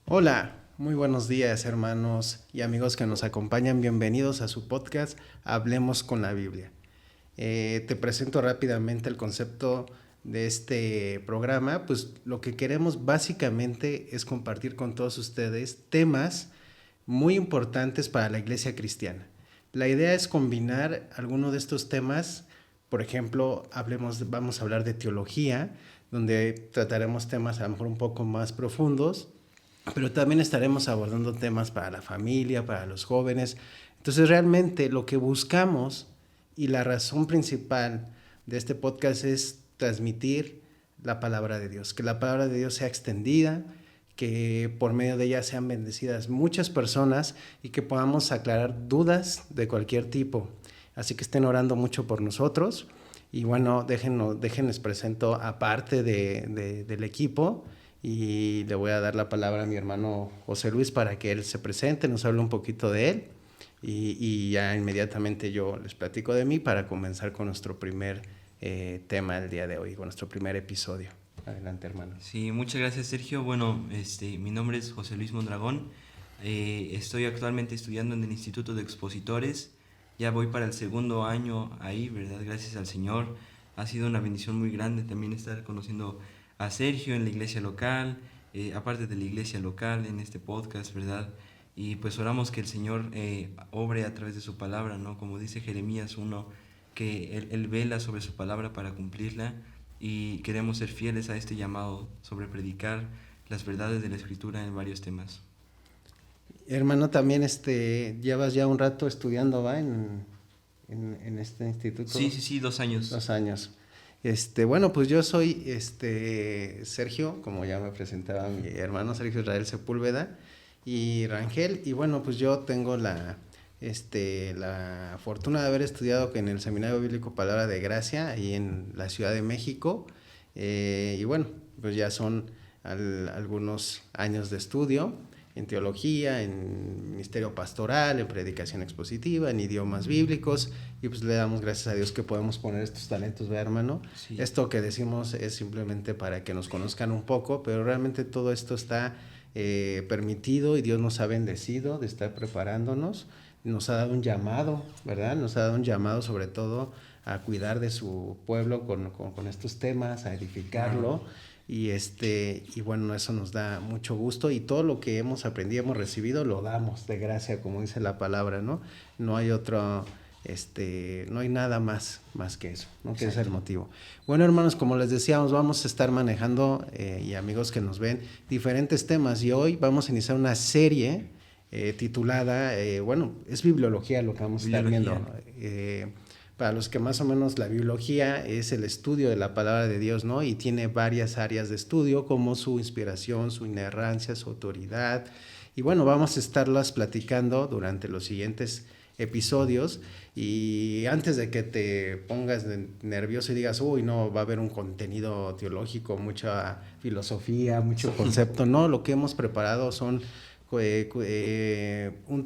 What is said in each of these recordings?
Hola, muy buenos días hermanos y amigos que nos acompañan. Bienvenidos a su podcast Hablemos con la Biblia. Te presento rápidamente el concepto de este programa. Pues lo que queremos básicamente es compartir con todos ustedes temas muy importantes para la iglesia cristiana. La idea es combinar algunos de estos temas. Por ejemplo, vamos a hablar de teología, donde trataremos temas a lo mejor un poco más profundos, pero también estaremos abordando temas para la familia, para los jóvenes. Entonces realmente lo que buscamos y la razón principal de este podcast es transmitir la palabra de Dios, que la palabra de Dios sea extendida, que por medio de ella sean bendecidas muchas personas y que podamos aclarar dudas de cualquier tipo. Así que estén orando mucho por nosotros y bueno, déjenles presento a parte del equipo y le voy a dar la palabra a mi hermano José Luis para que él se presente, nos hable un poquito de él y ya inmediatamente yo les platico de mí para comenzar con nuestro primer tema del día de hoy, con nuestro primer episodio. Adelante, hermano. Sí, muchas gracias, Sergio. Bueno, mi nombre es José Luis Mondragón. Estoy actualmente estudiando en el Instituto de Expositores. Ya voy para el segundo año ahí, ¿verdad? Gracias al Señor. Ha sido una bendición muy grande también estar conociendo a Sergio en la iglesia local, aparte de la iglesia local, en este podcast, ¿verdad? Y pues oramos que el Señor obre a través de su palabra, ¿no? Como dice Jeremías 1, que él vela sobre su palabra para cumplirla, y queremos ser fieles a este llamado sobre predicar las verdades de la Escritura en varios temas. Hermano, también llevas ya un rato estudiando, ¿va? En este instituto. Sí, 2 años. 2 años. Bueno, pues yo soy Sergio, como ya me presentaba mi hermano Sergio Israel Sepúlveda y Rangel, y bueno, pues yo tengo la fortuna de haber estudiado en el Seminario Bíblico Palabra de Gracia, ahí en la Ciudad de México, y bueno, pues ya son algunos años de estudio en teología, en ministerio pastoral, en predicación expositiva, en idiomas bíblicos, y pues le damos gracias a Dios que podemos poner estos talentos, ¿verdad, hermano? Sí. Esto que decimos es simplemente para que nos conozcan un poco, pero realmente todo esto está permitido y Dios nos ha bendecido de estar preparándonos, nos ha dado un llamado, ¿verdad? Nos ha dado un llamado sobre todo a cuidar de su pueblo con estos temas, a edificarlo. Y bueno, eso nos da mucho gusto y todo lo que hemos aprendido, hemos recibido, lo damos de gracia, como dice la palabra, ¿no? No hay otro, no hay nada más que eso, ¿no? Que es el motivo. Bueno, hermanos, como les decíamos, vamos a estar manejando, y amigos que nos ven, diferentes temas y hoy vamos a iniciar una serie titulada, bueno, es bibliología lo que vamos a estar viendo. Para los que más o menos la biología es el estudio de la palabra de Dios, ¿no? Y tiene varias áreas de estudio como su inspiración, su inerrancia, su autoridad. Y bueno, vamos a estarlas platicando durante los siguientes episodios. Y antes de que te pongas nervioso y digas, uy, no, va a haber un contenido teológico, mucha filosofía, mucho concepto, no, lo que hemos preparado son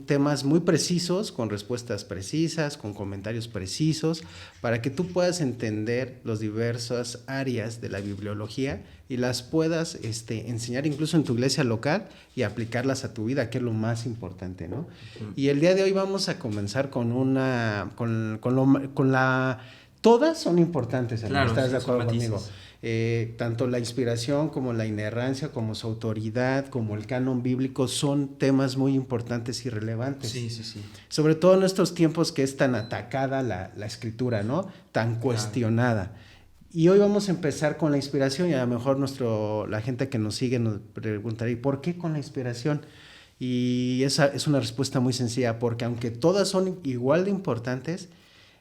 temas muy precisos, con respuestas precisas, con comentarios precisos, para que tú puedas entender las diversas áreas de la bibliología y las puedas enseñar incluso en tu iglesia local y aplicarlas a tu vida, que es lo más importante, ¿no? Y el día de hoy vamos a comenzar con todas son importantes, Claro, ¿estás sí, de son acuerdo conmigo? matices. Tanto la inspiración como la inerrancia, como su autoridad, como el canon bíblico son temas muy importantes y relevantes. Sí. Sobre todo en estos tiempos que es tan atacada la escritura, ¿no? Tan cuestionada. Y hoy vamos a empezar con la inspiración y a lo mejor la gente que nos sigue nos preguntará, ¿y por qué con la inspiración? Y esa es una respuesta muy sencilla, porque aunque todas son igual de importantes,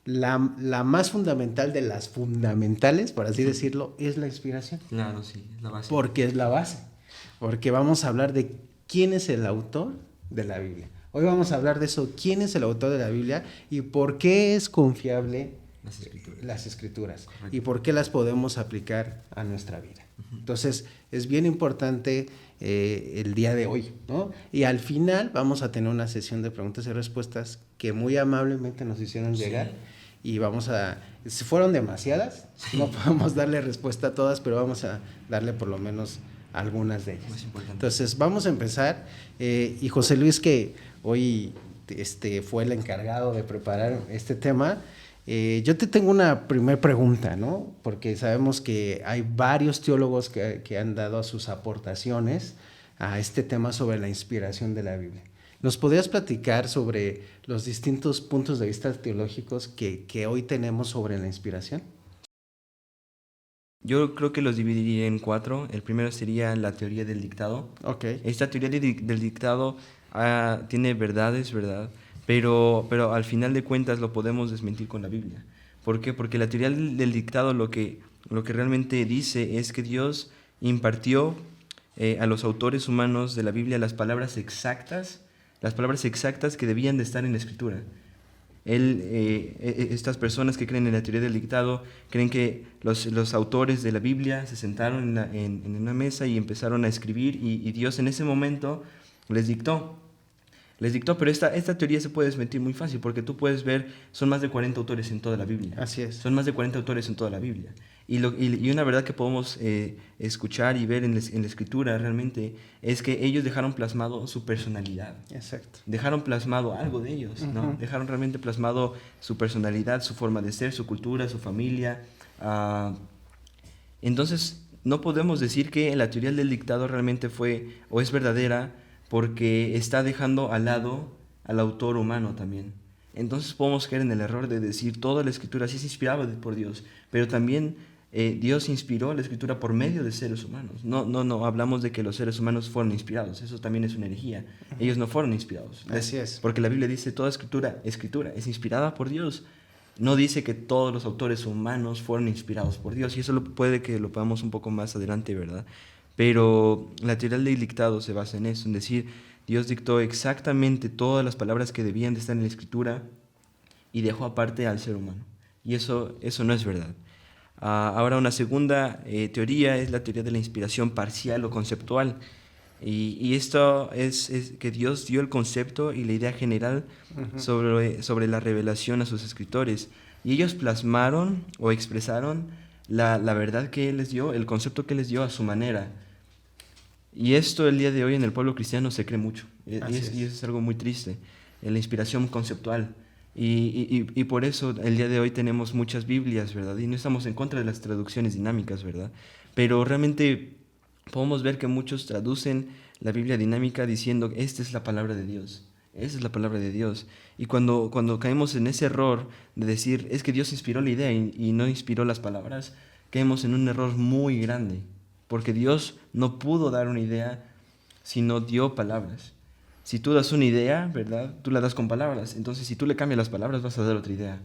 la más fundamental de las fundamentales, por así decirlo, es la inspiración. Claro, sí, es la base. Porque es la base. Porque vamos a hablar de quién es el autor de la Biblia. Hoy vamos a hablar de eso, quién es el autor de la Biblia y por qué es confiable las escrituras Correcto. y por qué las podemos aplicar a nuestra vida. Entonces, es bien importante el día de hoy, ¿no? Y al final vamos a tener una sesión de preguntas y respuestas que muy amablemente nos hicieron llegar. Y si fueron demasiadas, no podemos darle respuesta a todas, pero vamos a darle por lo menos algunas de ellas. Más importante. Entonces, vamos a empezar. Y José Luis, que hoy fue el encargado de preparar este tema, yo te tengo una primera pregunta, ¿no? Porque sabemos que hay varios teólogos que han dado sus aportaciones a este tema sobre la inspiración de la Biblia. ¿Nos podrías platicar sobre los distintos puntos de vista teológicos que hoy tenemos sobre la inspiración? Yo creo que los dividiría en 4. El primero sería la teoría del dictado. Ok. Esta teoría del dictado tiene verdades, ¿verdad? Pero al final de cuentas lo podemos desmentir con la Biblia. ¿Por qué? Porque la teoría del dictado lo que realmente dice es que Dios impartió a los autores humanos de la Biblia las palabras exactas que debían de estar en la Escritura. Estas personas que creen en la teoría del dictado creen que los autores de la Biblia se sentaron en una mesa y empezaron a escribir y Dios en ese momento les dictó, pero esta teoría se puede desmentir muy fácil porque tú puedes ver, son más de 40 autores en toda la Biblia. Así es. Son más de 40 autores en toda la Biblia. Y una verdad que podemos escuchar y ver en la Escritura realmente es que ellos dejaron plasmado su personalidad. Exacto. Dejaron plasmado algo de ellos, ¿no? Dejaron realmente plasmado su personalidad, su forma de ser, su cultura, su familia. Entonces, no podemos decir que la teoría del dictado realmente fue o es verdadera porque está dejando al lado al autor humano también. Entonces podemos caer en el error de decir toda la Escritura sí es inspirada por Dios, pero también Dios inspiró la Escritura por medio de seres humanos. No hablamos de que los seres humanos fueron inspirados, eso también es una herejía. Ellos no fueron inspirados. Así es. Porque la Biblia dice toda escritura es inspirada por Dios. No dice que todos los autores humanos fueron inspirados por Dios, y eso puede que lo podamos un poco más adelante, ¿verdad? Pero la teoría del dictado se basa en eso, en decir, Dios dictó exactamente todas las palabras que debían de estar en la Escritura y dejó aparte al ser humano. Y eso no es verdad. Ahora, una segunda teoría es la teoría de la inspiración parcial o conceptual. Y esto es que Dios dio el concepto y la idea general sobre la revelación a sus escritores. Y ellos plasmaron o expresaron la verdad que Él les dio, el concepto que les dio a su manera. Y esto el día de hoy en el pueblo cristiano se cree mucho. Y eso es algo muy triste, la inspiración conceptual. Y por eso el día de hoy tenemos muchas Biblias, ¿verdad? Y no estamos en contra de las traducciones dinámicas, ¿verdad? Pero realmente podemos ver que muchos traducen la Biblia dinámica diciendo, esta es la palabra de Dios. Esa es la palabra de Dios. Y cuando caemos en ese error de decir, es que Dios inspiró la idea y no inspiró las palabras, caemos en un error muy grande. Porque Dios no pudo dar una idea si no dio palabras. Si tú das una idea, ¿verdad? Tú la das con palabras. Entonces, si tú le cambias las palabras, vas a dar otra idea.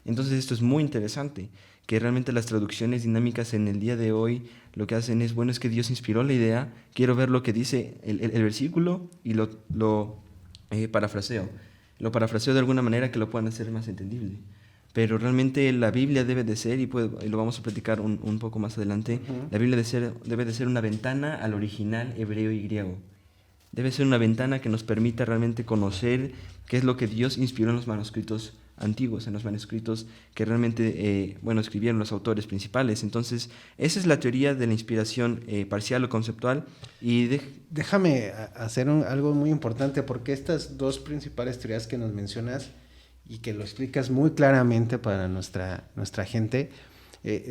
Entonces, esto es muy interesante, que realmente las traducciones dinámicas en el día de hoy lo que hacen es, bueno, es que Dios inspiró la idea, quiero ver lo que dice el versículo y lo parafraseo. Lo parafraseo de alguna manera que lo puedan hacer más entendible. Pero realmente la Biblia debe de ser, y lo vamos a platicar un poco más adelante, la Biblia debe de ser una ventana al original hebreo y griego. Debe ser una ventana que nos permita realmente conocer qué es lo que Dios inspiró en los manuscritos antiguos, en los manuscritos que realmente escribieron los autores principales. Entonces, esa es la teoría de la inspiración parcial o conceptual. Y déjame hacer algo muy importante, porque estas dos principales teorías que nos mencionas y que lo explicas muy claramente para nuestra gente,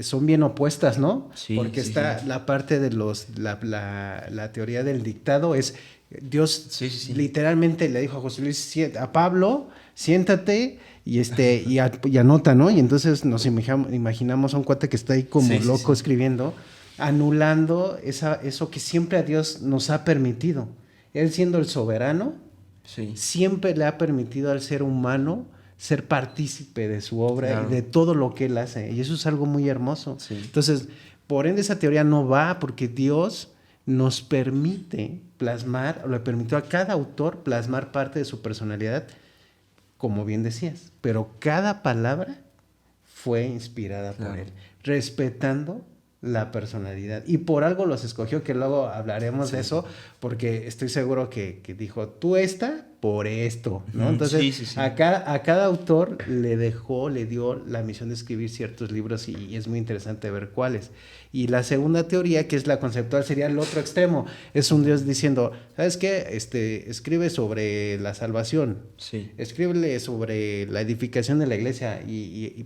son bien opuestas, ¿no? Sí, porque sí, está sí. La parte de la teoría del dictado es Dios literalmente le dijo a José Luis, a Pablo, siéntate y anota, ¿no? Y entonces nos imaginamos a un cuate que está ahí como loco escribiendo, anulando eso que siempre a Dios nos ha permitido. Él siendo el soberano, siempre le ha permitido al ser humano ser partícipe de su obra y de todo lo que él hace. Y eso es algo muy hermoso. Sí. Entonces, por ende, esa teoría no va, porque Dios nos permite plasmar, o le permitió a cada autor plasmar parte de su personalidad, como bien decías. Pero cada palabra fue inspirada por él, respetando la personalidad. Y por algo los escogió, que luego hablaremos de eso, porque estoy seguro que dijo, tú por esto, ¿no? Entonces, Sí. a cada autor le dio la misión de escribir ciertos libros y es muy interesante ver cuáles. Y la segunda teoría, que es la conceptual, sería el otro extremo. Es un Dios diciendo, ¿sabes qué? Escribe sobre la salvación, Sí. escríbele sobre la edificación de la iglesia,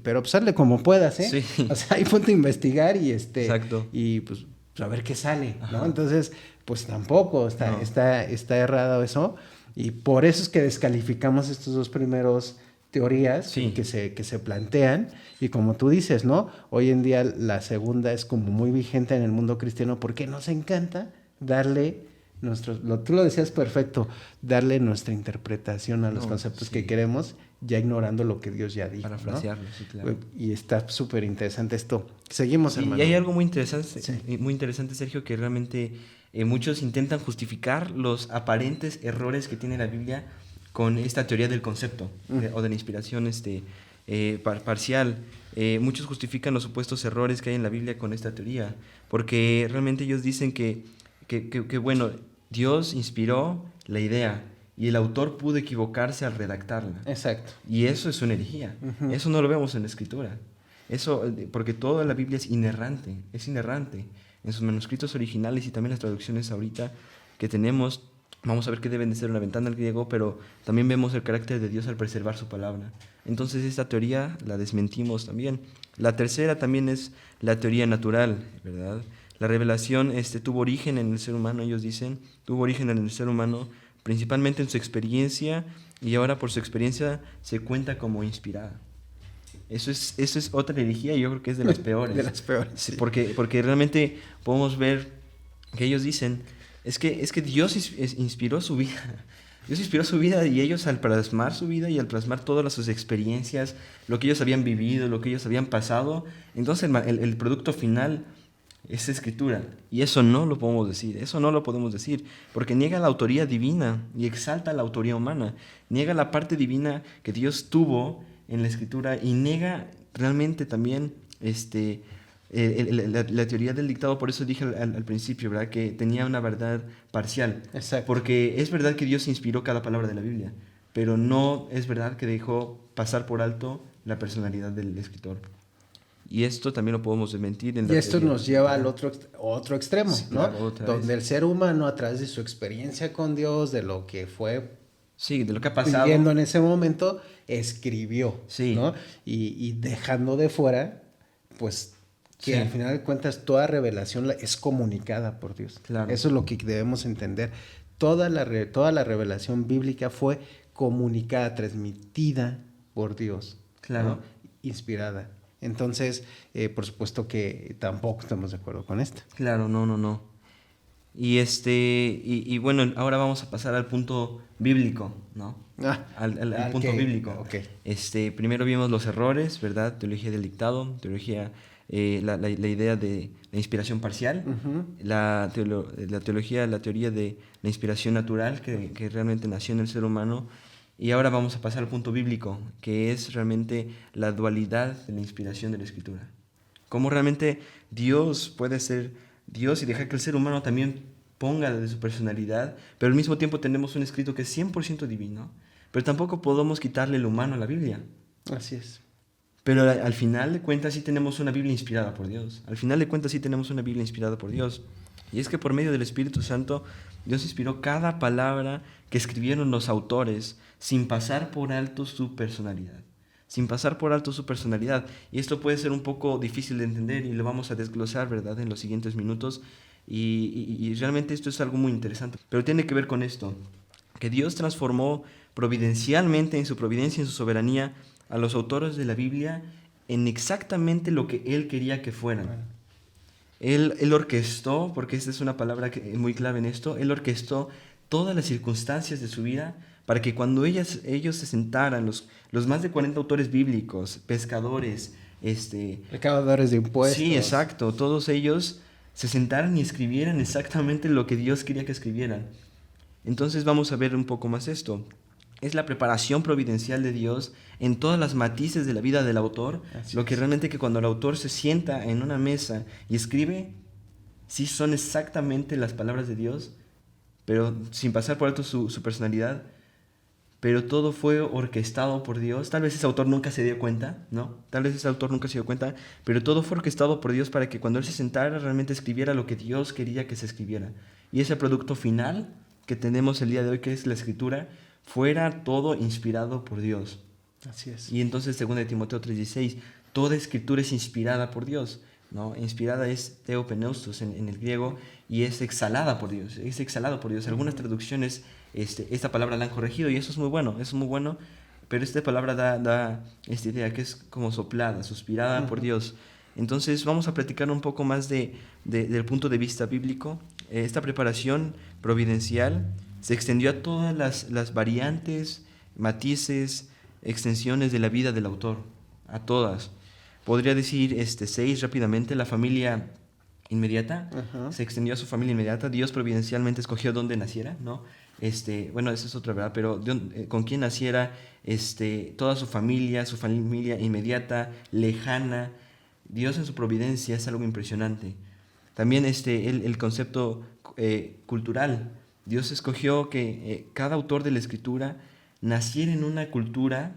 pero pues hazle como puedas, ¿eh? Sí. O sea, ahí ponte a investigar Exacto. y pues a ver qué sale, ¿no? Ajá. Entonces, pues tampoco No. está errado eso. Y por eso es que descalificamos estos dos primeros teorías Sí. que se plantean. Y como tú dices, ¿no? Hoy en día la segunda es como muy vigente en el mundo cristiano porque nos encanta darle tú lo decías perfecto, darle nuestra interpretación a los conceptos Sí. que queremos, ya ignorando lo que Dios ya dijo, ¿no? Parafrasearlo, sí, claro. Y está súper interesante esto. Seguimos, hermano. Y hay algo muy interesante, Sí. Sergio, que realmente muchos intentan justificar los aparentes errores que tiene la Biblia con esta teoría del concepto o de la inspiración parcial. Muchos justifican los supuestos errores que hay en la Biblia con esta teoría, porque realmente ellos dicen que bueno, Dios inspiró la idea y el autor pudo equivocarse al redactarla. Exacto. Y eso es una herejía. Eso no lo vemos en la Escritura. Eso, porque toda la Biblia es inerrante. En sus manuscritos originales y también las traducciones ahorita que tenemos, vamos a ver que deben de ser una ventana al griego, pero también vemos el carácter de Dios al preservar su palabra. Entonces esta teoría la desmentimos también. La tercera también es la teoría natural, ¿verdad? La revelación tuvo origen en el ser humano, ellos dicen, tuvo origen en el ser humano, principalmente en su experiencia, y ahora por su experiencia se cuenta como inspirada. Eso es otra herejía y yo creo que es de las peores. De las peores. Sí. Porque realmente podemos ver que ellos dicen, es que Dios inspiró su vida. Dios inspiró su vida y ellos al plasmar su vida y al plasmar todas sus experiencias, lo que ellos habían vivido, lo que ellos habían pasado, entonces el producto final es escritura. Y eso no lo podemos decir, porque niega la autoría divina y exalta la autoría humana, niega la parte divina que Dios tuvo en la escritura y niega realmente también la teoría del dictado. Por eso dije al principio, ¿verdad?, que tenía una verdad parcial. Exacto. Porque es verdad que Dios inspiró cada palabra de la Biblia, pero no es verdad que dejó pasar por alto la personalidad del escritor. Y esto también lo podemos desmentir. Y esto nos lleva al otro extremo, sí, ¿no? Claro, donde el ser humano, a través de su experiencia con Dios, de lo que fue sí, de lo que ha pasado, viviendo en ese momento, escribió, sí, ¿no? Y dejando de fuera, pues, que sí, al final de cuentas toda revelación es comunicada por Dios. Claro. Eso es lo que debemos entender. Toda la revelación bíblica fue comunicada, transmitida por Dios. Claro. ¿no? Inspirada. Entonces, por supuesto que tampoco estamos de acuerdo con esto. Claro, no. Y bueno, ahora vamos a pasar al punto bíblico, ¿no? Al punto bíblico. Okay. Primero vimos los errores, ¿verdad? Teología del dictado, teología, la idea de la inspiración parcial, la teoría de la inspiración natural que realmente nació en el ser humano. Y ahora vamos a pasar al punto bíblico, que es realmente la dualidad de la inspiración de la Escritura. Cómo realmente Dios puede ser Dios y dejar que el ser humano también ponga de su personalidad, pero al mismo tiempo tenemos un escrito que es 100% divino, pero tampoco podemos quitarle lo humano a la Biblia. Así es. Pero al final de cuentas sí tenemos una Biblia inspirada por Dios. Y es que por medio del Espíritu Santo, Dios inspiró cada palabra que escribieron los autores sin pasar por alto su personalidad. Y esto puede ser un poco difícil de entender y lo vamos a desglosar, ¿verdad?, en los siguientes minutos. Y realmente esto es algo muy interesante. Pero tiene que ver con esto, que Dios transformó providencialmente, en su providencia, en su soberanía, a los autores de la Biblia en exactamente lo que Él quería que fueran. Él orquestó, porque esta es una palabra muy clave en esto, Él orquestó todas las circunstancias de su vida para que cuando ellos se sentaran, los más de 40 autores bíblicos, pescadores, recaudadores de impuestos. Sí, exacto, todos ellos se sentaran y escribieran exactamente lo que Dios quería que escribieran. Entonces vamos a ver un poco más esto. Es la preparación providencial de Dios en todas las matices de la vida del autor, lo que realmente que cuando el autor se sienta en una mesa y escribe, sí son exactamente las palabras de Dios, pero sin pasar por alto su personalidad, pero todo fue orquestado por Dios. Tal vez ese autor nunca se dio cuenta, ¿no? Tal vez ese autor nunca se dio cuenta, pero todo fue orquestado por Dios para que cuando él se sentara realmente escribiera lo que Dios quería que se escribiera. Y ese producto final que tenemos el día de hoy, que es la Escritura, fuera todo inspirado por Dios. Así es. Y entonces, según de Timoteo 3:16, toda Escritura es inspirada por Dios, ¿no? Inspirada es theopneustos en el griego y es exhalada por Dios, es exhalado por Dios. Algunas traducciones esta palabra la han corregido y eso es muy bueno, pero esta palabra da esta idea que es como soplada, suspirada por Dios. Entonces vamos a platicar un poco más del punto de vista bíblico. Esta preparación providencial se extendió a todas las variantes, matices, extensiones de la vida del autor, a todas. Podría decir 6 rápidamente. La familia inmediata, se extendió a su familia inmediata. Dios providencialmente escogió dónde naciera, ¿no? Bueno, esa es otra verdad, pero con quién naciera, toda su familia inmediata, lejana. Dios en su providencia es algo impresionante. También el concepto cultural. Dios escogió que cada autor de la Escritura naciera en una cultura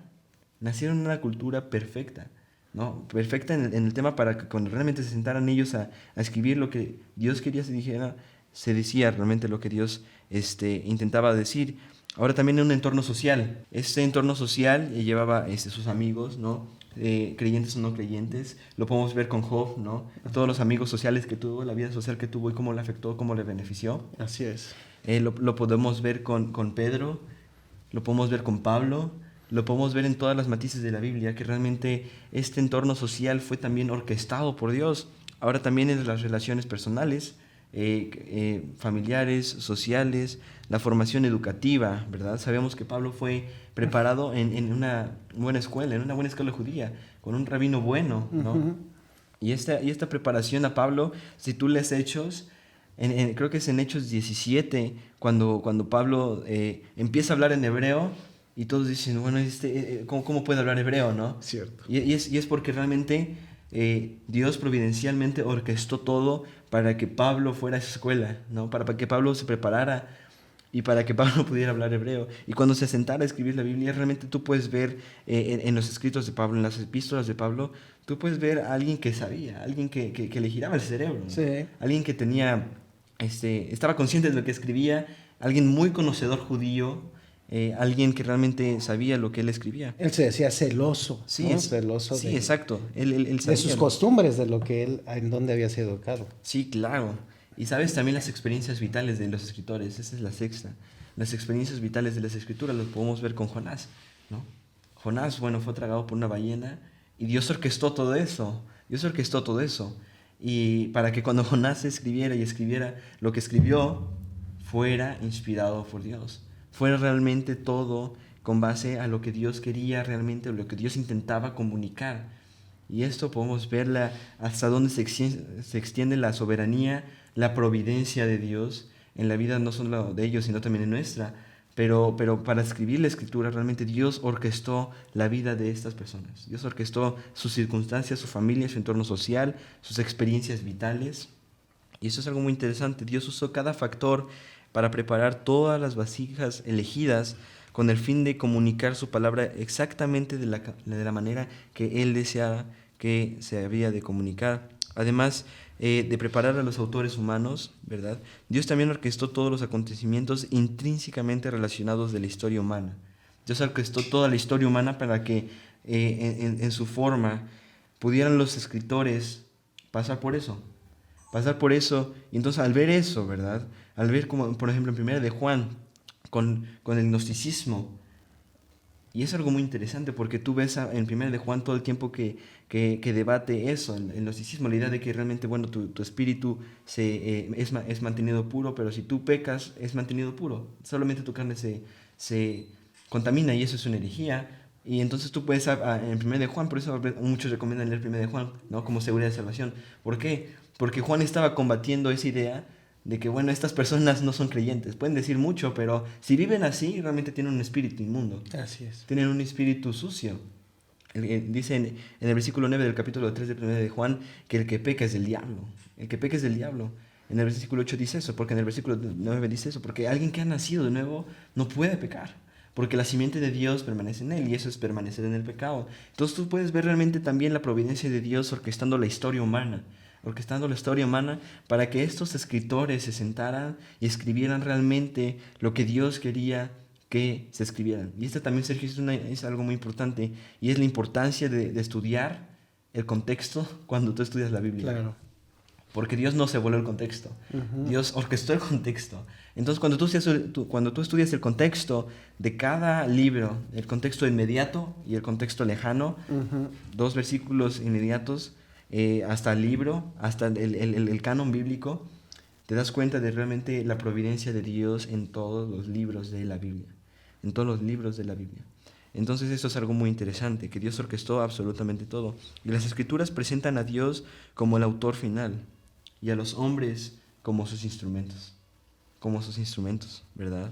perfecta, ¿no? Perfecta en el tema para que cuando realmente se sentaran ellos a escribir lo que Dios quería se decía realmente lo que Dios intentaba decir. Ahora también en un entorno social. Este entorno social llevaba sus amigos, ¿no? Creyentes o no creyentes. Lo podemos ver con Job, ¿no? Todos los amigos sociales que tuvo, la vida social que tuvo y cómo le afectó, cómo le benefició. Así es. Lo podemos ver con Pedro, lo podemos ver con Pablo, lo podemos ver en todas las matices de la Biblia, que realmente este entorno social fue también orquestado por Dios. Ahora también en las relaciones personales, familiares, sociales, la formación educativa, ¿verdad? Sabemos que Pablo fue preparado en una buena escuela judía, con un rabino bueno, ¿no? Y esta preparación a Pablo, si tú lees Hechos, creo que es en Hechos 17, cuando Pablo empieza a hablar en hebreo, y todos dicen, bueno, ¿cómo puede hablar hebreo, no? Cierto. Y es porque realmente Dios providencialmente orquestó todo para que Pablo fuera a esa escuela, ¿no? Para que Pablo se preparara y para que Pablo pudiera hablar hebreo. Y cuando se sentara a escribir la Biblia, realmente tú puedes ver en los escritos de Pablo, en las epístolas de Pablo, tú puedes ver a alguien que sabía, alguien que le giraba el cerebro, ¿no? Sí. Alguien que tenía, estaba consciente de lo que escribía, alguien muy conocedor judío, alguien que realmente sabía lo que él escribía. Él se decía celoso, Sí, ¿no? Celoso sí, exacto. Él de sabía sus costumbres, de lo que él, en donde había sido educado. Sí, claro. Y sabes también las experiencias vitales de los escritores. Esa es la sexta. Las experiencias vitales de las escrituras las podemos ver con Jonás, ¿no? Jonás, bueno, fue tragado por una ballena y Dios orquestó todo eso. Dios orquestó todo eso. Y para que cuando Jonás escribiera lo que escribió, fuera inspirado por Dios. Fuera realmente todo con base a lo que Dios quería realmente, lo que Dios intentaba comunicar. Y esto podemos ver hasta dónde se extiende la soberanía, la providencia de Dios en la vida no solo de ellos, sino también en nuestra. Pero para escribir la Escritura, realmente Dios orquestó la vida de estas personas. Dios orquestó sus circunstancias, su familia, su entorno social, sus experiencias vitales. Y eso es algo muy interesante. Dios usó cada factor para preparar todas las vasijas elegidas con el fin de comunicar su palabra exactamente de la manera que Él deseaba que se había de comunicar. Además de preparar a los autores humanos, ¿verdad? Dios también orquestó todos los acontecimientos intrínsecamente relacionados de la historia humana. Dios orquestó toda la historia humana para que en su forma pudieran los escritores pasar por eso. Y entonces al ver eso, ¿verdad? Al ver como, por ejemplo, en Primera de Juan, con el gnosticismo. Y es algo muy interesante porque tú ves en Primera de Juan todo el tiempo que debate eso, el gnosticismo, la idea de que realmente, bueno, tu espíritu es mantenido puro, pero si tú pecas, es mantenido puro. Solamente tu carne se contamina y eso es una herejía. Y entonces tú puedes, en Primera de Juan, por eso muchos recomiendan leer Primera de Juan, ¿no? Como seguridad de salvación. ¿Por qué? Porque Juan estaba combatiendo esa idea de que, bueno, estas personas no son creyentes. Pueden decir mucho, pero si viven así, realmente tienen un espíritu inmundo. Así es. Tienen un espíritu sucio. Dice en el versículo 9 del capítulo 3 de 1 de Juan que el que peca es del diablo. El que peca es del diablo. En el versículo 8 dice eso, porque en el versículo 9 dice eso, porque alguien que ha nacido de nuevo no puede pecar. porque la simiente de Dios permanece en él y eso es permanecer en el pecado. Entonces tú puedes ver realmente también la providencia de Dios orquestando la historia humana, para que estos escritores se sentaran y escribieran realmente lo que Dios quería que se escribieran. Y esto también, Sergio, es algo muy importante, y es la importancia de estudiar el contexto cuando tú estudias la Biblia. Claro. Porque Dios no se voló el contexto. Dios orquestó el contexto. Entonces, cuando tú estudias el contexto de cada libro, el contexto inmediato y el contexto lejano, dos versículos inmediatos, hasta el libro, hasta el canon bíblico, te das cuenta de realmente la providencia de Dios en todos los libros de la Biblia. En todos los libros de la Biblia. Entonces esto es algo muy interesante, que Dios orquestó absolutamente todo. Y las Escrituras presentan a Dios como el autor final y a los hombres como sus instrumentos, ¿verdad?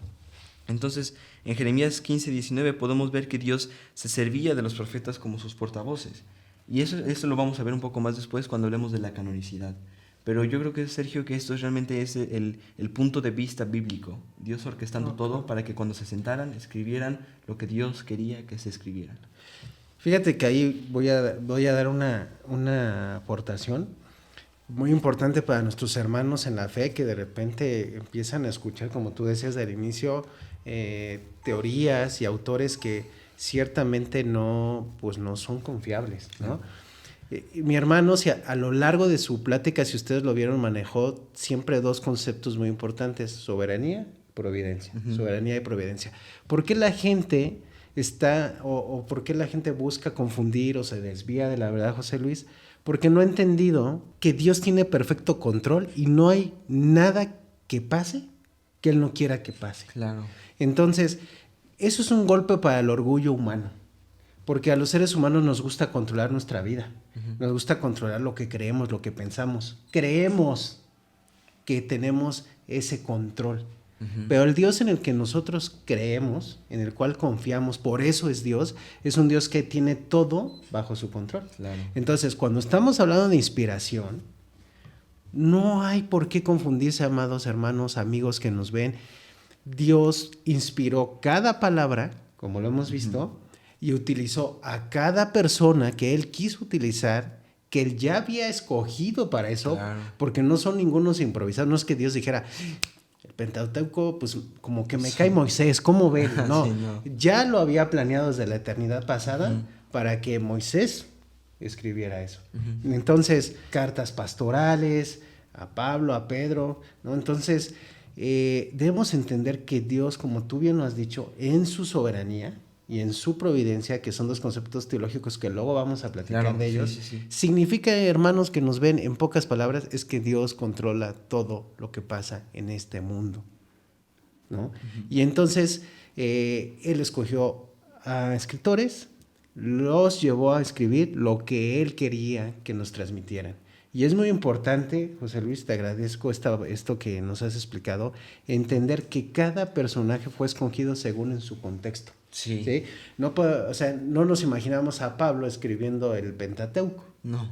Entonces, en Jeremías 15:19 podemos ver que Dios se servía de los profetas como sus portavoces. Y eso lo vamos a ver un poco más después cuando hablemos de la canonicidad. Pero yo creo que, Sergio, que esto realmente es el punto de vista bíblico. Dios orquestando todo para que cuando se sentaran escribieran lo que Dios quería que se escribiera. Fíjate que ahí voy a dar una aportación muy importante para nuestros hermanos en la fe que de repente empiezan a escuchar, como tú decías al inicio, teorías y autores que ciertamente no son confiables, ¿no? Mi hermano, a lo largo de su plática, si ustedes lo vieron, manejó siempre dos conceptos muy importantes: soberanía, providencia. Soberanía y providencia. ¿Por qué la gente por qué la gente busca confundir o se desvía de la verdad, José Luis? Porque no ha entendido que Dios tiene perfecto control y no hay nada que pase que Él no quiera que pase. Claro. Entonces, eso es un golpe para el orgullo humano, porque a los seres humanos nos gusta controlar nuestra vida, nos gusta controlar lo que creemos, lo que pensamos. Creemos que tenemos ese control. Pero el Dios en el que nosotros creemos, en el cual confiamos, por eso es Dios, es un Dios que tiene todo bajo su control. Claro. Entonces, cuando estamos hablando de inspiración, no hay por qué confundirse, amados hermanos, amigos que nos ven. Dios inspiró cada palabra, como lo hemos visto, y utilizó a cada persona que Él quiso utilizar, que Él ya había escogido para eso, porque no son ningunos improvisados. No es que Dios dijera: el Pentateuco, pues como que me cae Moisés, ¿cómo ven? No, Sí, no. Ya lo había planeado desde la eternidad pasada para que Moisés escribiera eso. Entonces, cartas pastorales a Pablo, a Pedro, ¿no? Entonces, debemos entender que Dios, como tú bien lo has dicho, en su soberanía y en su providencia, que son dos conceptos teológicos que luego vamos a platicar de ellos, significa, hermanos que nos ven, en pocas palabras, es que Dios controla todo lo que pasa en este mundo, ¿no? Y entonces, Él escogió a escritores, los llevó a escribir lo que Él quería que nos transmitieran. Y es muy importante, José Luis, te agradezco esto que nos has explicado, entender que cada personaje fue escogido según en su contexto. Sí. No nos imaginamos a Pablo escribiendo el Pentateuco. No.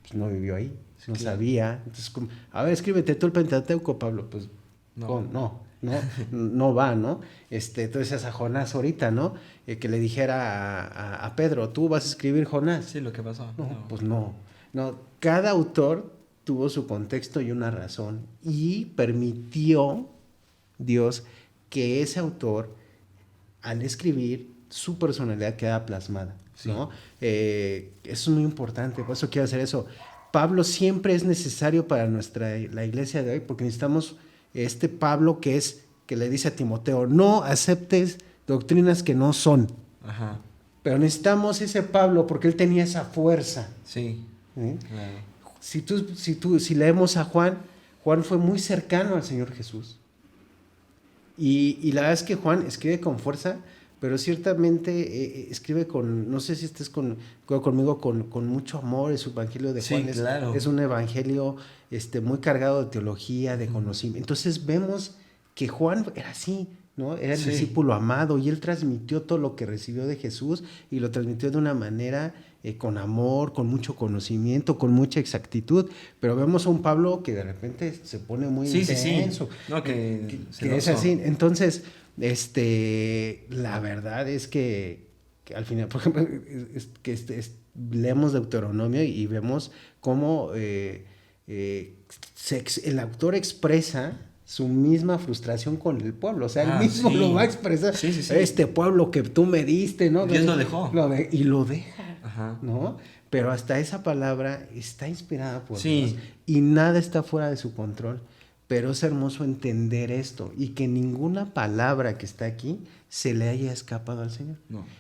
Pues no vivió ahí, no sabía. Entonces, a ver, escríbete tú el Pentateuco, Pablo. Pues no va, ¿no? Entonces a Jonás ahorita, ¿no? Que le dijera a Pedro: tú vas a escribir Jonás. Sí, lo que pasó. Pues no. Cada autor tuvo su contexto y una razón, y permitió Dios que ese autor, al escribir, su personalidad queda plasmada, ¿no? Eso es muy importante, por eso quiero hacer eso. Pablo siempre es necesario para la iglesia de hoy, porque necesitamos Pablo que le dice a Timoteo: no aceptes doctrinas que no son. Pero necesitamos ese Pablo porque él tenía esa fuerza. Sí. Claro. Si leemos a Juan fue muy cercano al Señor Jesús. Y la verdad es que Juan escribe con fuerza, pero ciertamente escribe con, no sé si estés conmigo, con mucho amor. Es su evangelio de Juan. Es un evangelio muy cargado de teología, de conocimiento. Entonces vemos que Juan era así, ¿no? Era el discípulo amado, y él transmitió todo lo que recibió de Jesús, y lo transmitió de una manera con amor, con mucho conocimiento, con mucha exactitud. Pero vemos a un Pablo que de repente se pone muy intenso. No, que es así. Entonces, La verdad es que al final, por ejemplo, leemos Deuteronomio y vemos cómo el autor expresa su misma frustración con el pueblo, o sea, él mismo lo va a expresar, este pueblo que tú me diste, ¿no? Dios lo dejó. Y lo deja, ¿no? Pero hasta esa palabra está inspirada por Dios y nada está fuera de su control. Pero es hermoso entender esto y que ninguna palabra que está aquí se le haya escapado al Señor,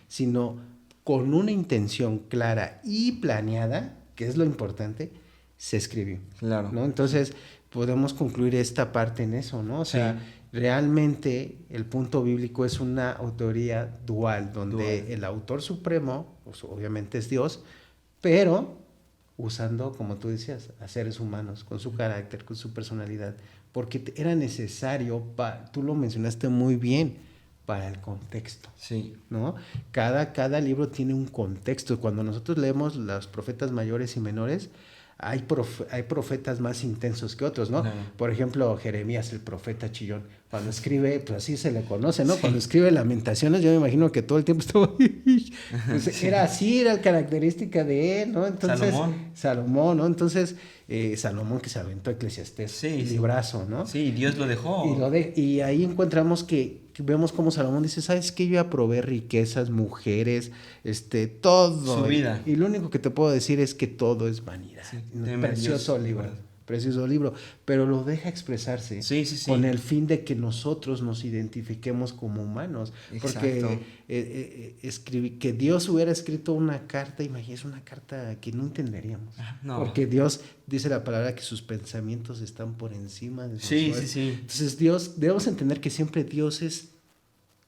sino con una intención clara y planeada, que es lo importante, se escribió. Claro. ¿No? Entonces podemos concluir esta parte en eso, ¿no? O sea, realmente el punto bíblico es una autoría dual, donde el autor supremo, pues, obviamente es Dios, pero usando, como tú decías, a seres humanos, con su carácter, con su personalidad, porque era necesario, tú lo mencionaste muy bien, para el contexto, ¿no? Cada libro tiene un contexto. Cuando nosotros leemos los profetas mayores y menores, hay profetas más intensos que otros, ¿no? Por ejemplo, Jeremías, el profeta chillón, cuando escribe, pues así se le conoce, ¿no? Cuando escribe Lamentaciones, yo me imagino que todo el tiempo estaba pues era así, era la característica de él, ¿no? Entonces, Salomón, ¿no? Entonces, Salomón que se aventó Eclesiastés, librazo, ¿no? Sí, Dios lo dejó. Y ahí encontramos que vemos como Salomón dice, ¿sabes qué? Yo aprobé riquezas, mujeres, todo. Su vida. Y lo único que te puedo decir es que todo es vanidad. Precioso libro, pero lo deja expresarse con el fin de que nosotros nos identifiquemos como humanos. Porque que Dios hubiera escrito una carta, imagínate, una carta que no entenderíamos. Porque Dios dice la palabra que sus pensamientos están por encima de nosotros. Entonces debemos entender que siempre Dios es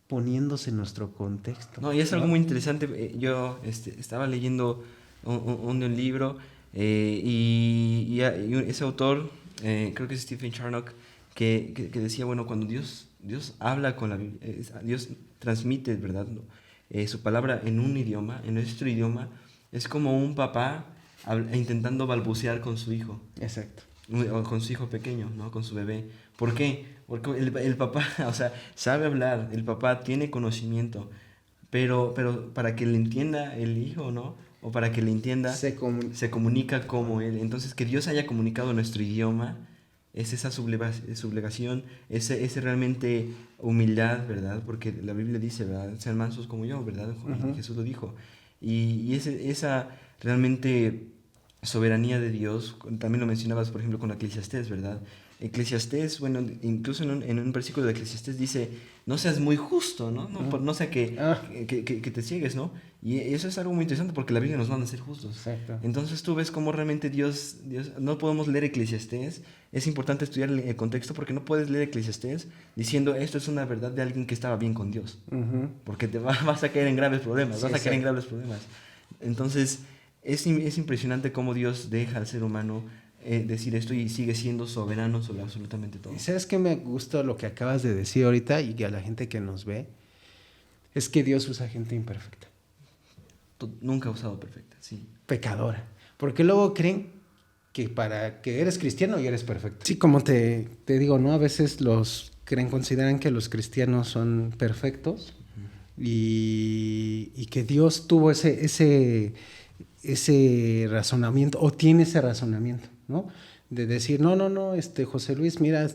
poniéndose en nuestro contexto. No, y es algo muy interesante. Yo estaba leyendo un libro y ese autor, creo que es Stephen Charnock, que decía, bueno, cuando Dios habla con la Biblia, Dios transmite, ¿verdad? Su palabra en un idioma, en nuestro idioma, es como un papá intentando balbucear con su hijo. Exacto. O con su hijo pequeño, ¿no? Con su bebé. ¿Por qué? Porque el papá, o sea, sabe hablar, el papá tiene conocimiento, pero para que le entienda el hijo, ¿no? O para que le entienda, se comunica como él. Entonces, que Dios haya comunicado nuestro idioma, es esa sublevación, ese realmente humildad, ¿verdad? Porque la Biblia dice, ¿verdad? Sean mansos como yo, ¿verdad? Jesús lo dijo. Y esa realmente soberanía de Dios, también lo mencionabas, por ejemplo, con Eclesiastés, ¿verdad? Eclesiastés, bueno, incluso en un versículo de Eclesiastés dice, no seas muy justo, ¿no? No sea que te ciegues, ¿no? Y eso es algo muy interesante porque la Biblia nos manda a ser justos. Exacto. Entonces tú ves cómo realmente Dios, no podemos leer Eclesiastés, es importante estudiar el contexto porque no puedes leer Eclesiastés diciendo esto es una verdad de alguien que estaba bien con Dios, porque vas a caer en graves problemas, Entonces es impresionante cómo Dios deja al ser humano decir esto y sigue siendo soberano sobre absolutamente todo. ¿Sabes qué me gusta lo que acabas de decir ahorita y a la gente que nos ve? Es que Dios usa gente imperfecta. Nunca ha usado perfecta, sí. Pecadora. Porque luego creen que para que eres cristiano y eres perfecto. Sí, como te digo, ¿no? A veces consideran que los cristianos son perfectos y que Dios tuvo ese razonamiento o tiene ese razonamiento, ¿no? De decir, no, José Luis, mira,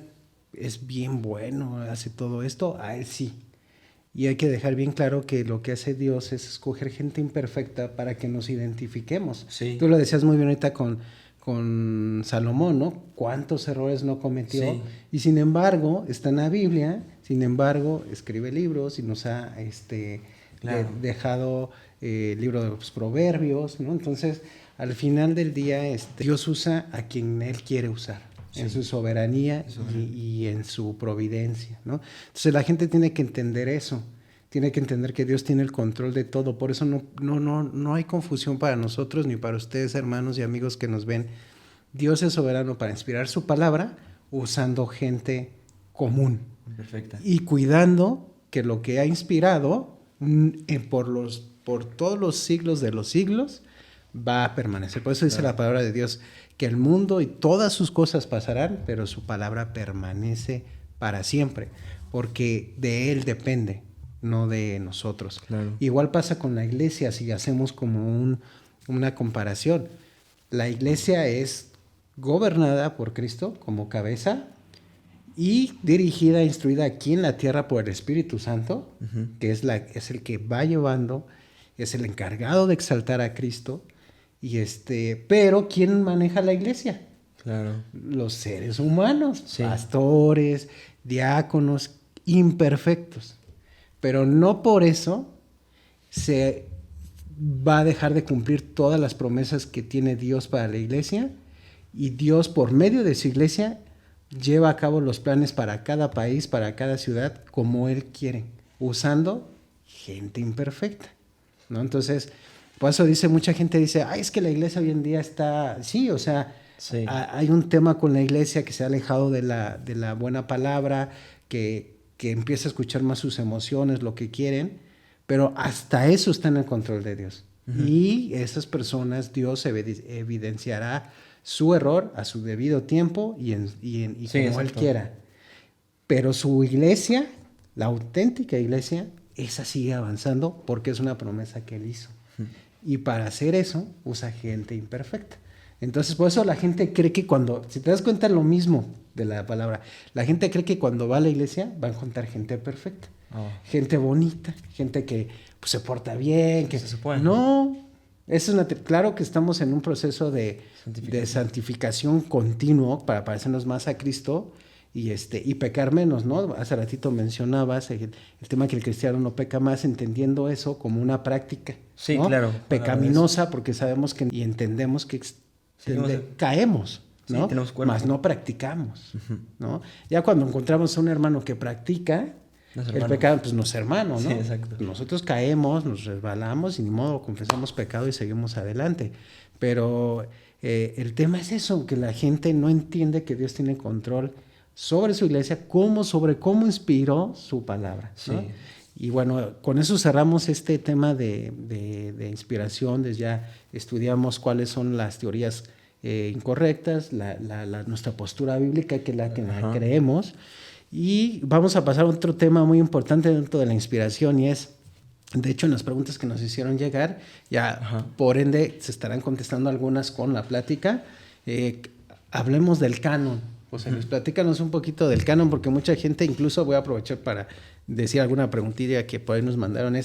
es bien bueno, hace todo esto, a él sí. Y hay que dejar bien claro que lo que hace Dios es escoger gente imperfecta para que nos identifiquemos. Sí. Tú lo decías muy bien ahorita con Salomón, ¿no? ¿Cuántos errores no cometió? Sí. Y sin embargo, está en la Biblia, sin embargo, escribe libros y nos ha dejado el libro de los Proverbios, ¿no? Entonces, al final del día, Dios usa a quien Él quiere usar. Sí. En su soberanía y en su providencia, ¿no? Entonces la gente tiene que entender eso, tiene que entender que Dios tiene el control de todo, por eso no hay confusión para nosotros ni para ustedes, hermanos y amigos que nos ven. Dios es soberano para inspirar su palabra usando gente común. Perfecta. Y cuidando que lo que ha inspirado por todos los siglos de los siglos va a permanecer. Por eso dice la palabra de Dios que el mundo y todas sus cosas pasarán, pero su palabra permanece para siempre. porque de Él depende, no de nosotros. Claro. Igual pasa con la iglesia, si hacemos como una comparación. La iglesia es gobernada por Cristo como cabeza y dirigida, instruida aquí en la tierra por el Espíritu Santo, que es el que va llevando, es el encargado de exaltar a Cristo. Pero ¿quién maneja la iglesia? Claro. Los seres humanos, Sí. pastores, diáconos, imperfectos. Pero no por eso se va a dejar de cumplir todas las promesas que tiene Dios para la iglesia, y Dios, por medio de su iglesia, lleva a cabo los planes para cada país, para cada ciudad, como Él quiere, usando gente imperfecta, ¿no? Entonces, por eso mucha gente dice, ay, es que la iglesia hoy en día está, sí, o sea, Sí. hay un tema con la iglesia que se ha alejado de la buena palabra, que empieza a escuchar más sus emociones, lo que quieren, pero hasta eso está en el control de Dios. Y esas personas, Dios evidenciará su error a su debido tiempo y Sí, como Él exacto. quiera. Pero su iglesia, la auténtica iglesia, esa sigue avanzando porque es una promesa que Él hizo. Y para hacer eso, usa gente imperfecta. Entonces, por eso la gente cree que si te das cuenta lo mismo de la palabra, la gente cree que cuando va a la iglesia va a encontrar gente perfecta, gente bonita, gente que pues, se porta bien, que Se supone. no, claro que estamos en un proceso de santificación continuo para parecernos más a Cristo y pecar menos, ¿no? Hace ratito mencionabas el tema que el cristiano no peca más, entendiendo eso como una práctica, Sí, ¿no? claro. Pecaminosa, porque sabemos y entendemos que caemos, ¿no? Sí, tenemos cuerpo. Mas no practicamos, ¿no? Ya cuando encontramos a un hermano que practica el pecado, pues no es hermano, ¿no? Sí, exacto. Nosotros caemos, nos resbalamos y ni modo, confesamos pecado y seguimos adelante. Pero el tema es eso, que la gente no entiende que Dios tiene control sobre su iglesia, sobre cómo inspiró su palabra, ¿no? Sí. Y bueno, con eso cerramos este tema de inspiración. Ya estudiamos cuáles son las teorías incorrectas, nuestra postura bíblica, que es la que la creemos. Y vamos a pasar a otro tema muy importante dentro de la inspiración, y es, de hecho, en las preguntas que nos hicieron llegar, ya por ende se estarán contestando algunas con la plática. Hablemos del canon. José Luis, platícanos un poquito del canon, porque mucha gente, incluso voy a aprovechar para decir alguna preguntilla que por ahí nos mandaron,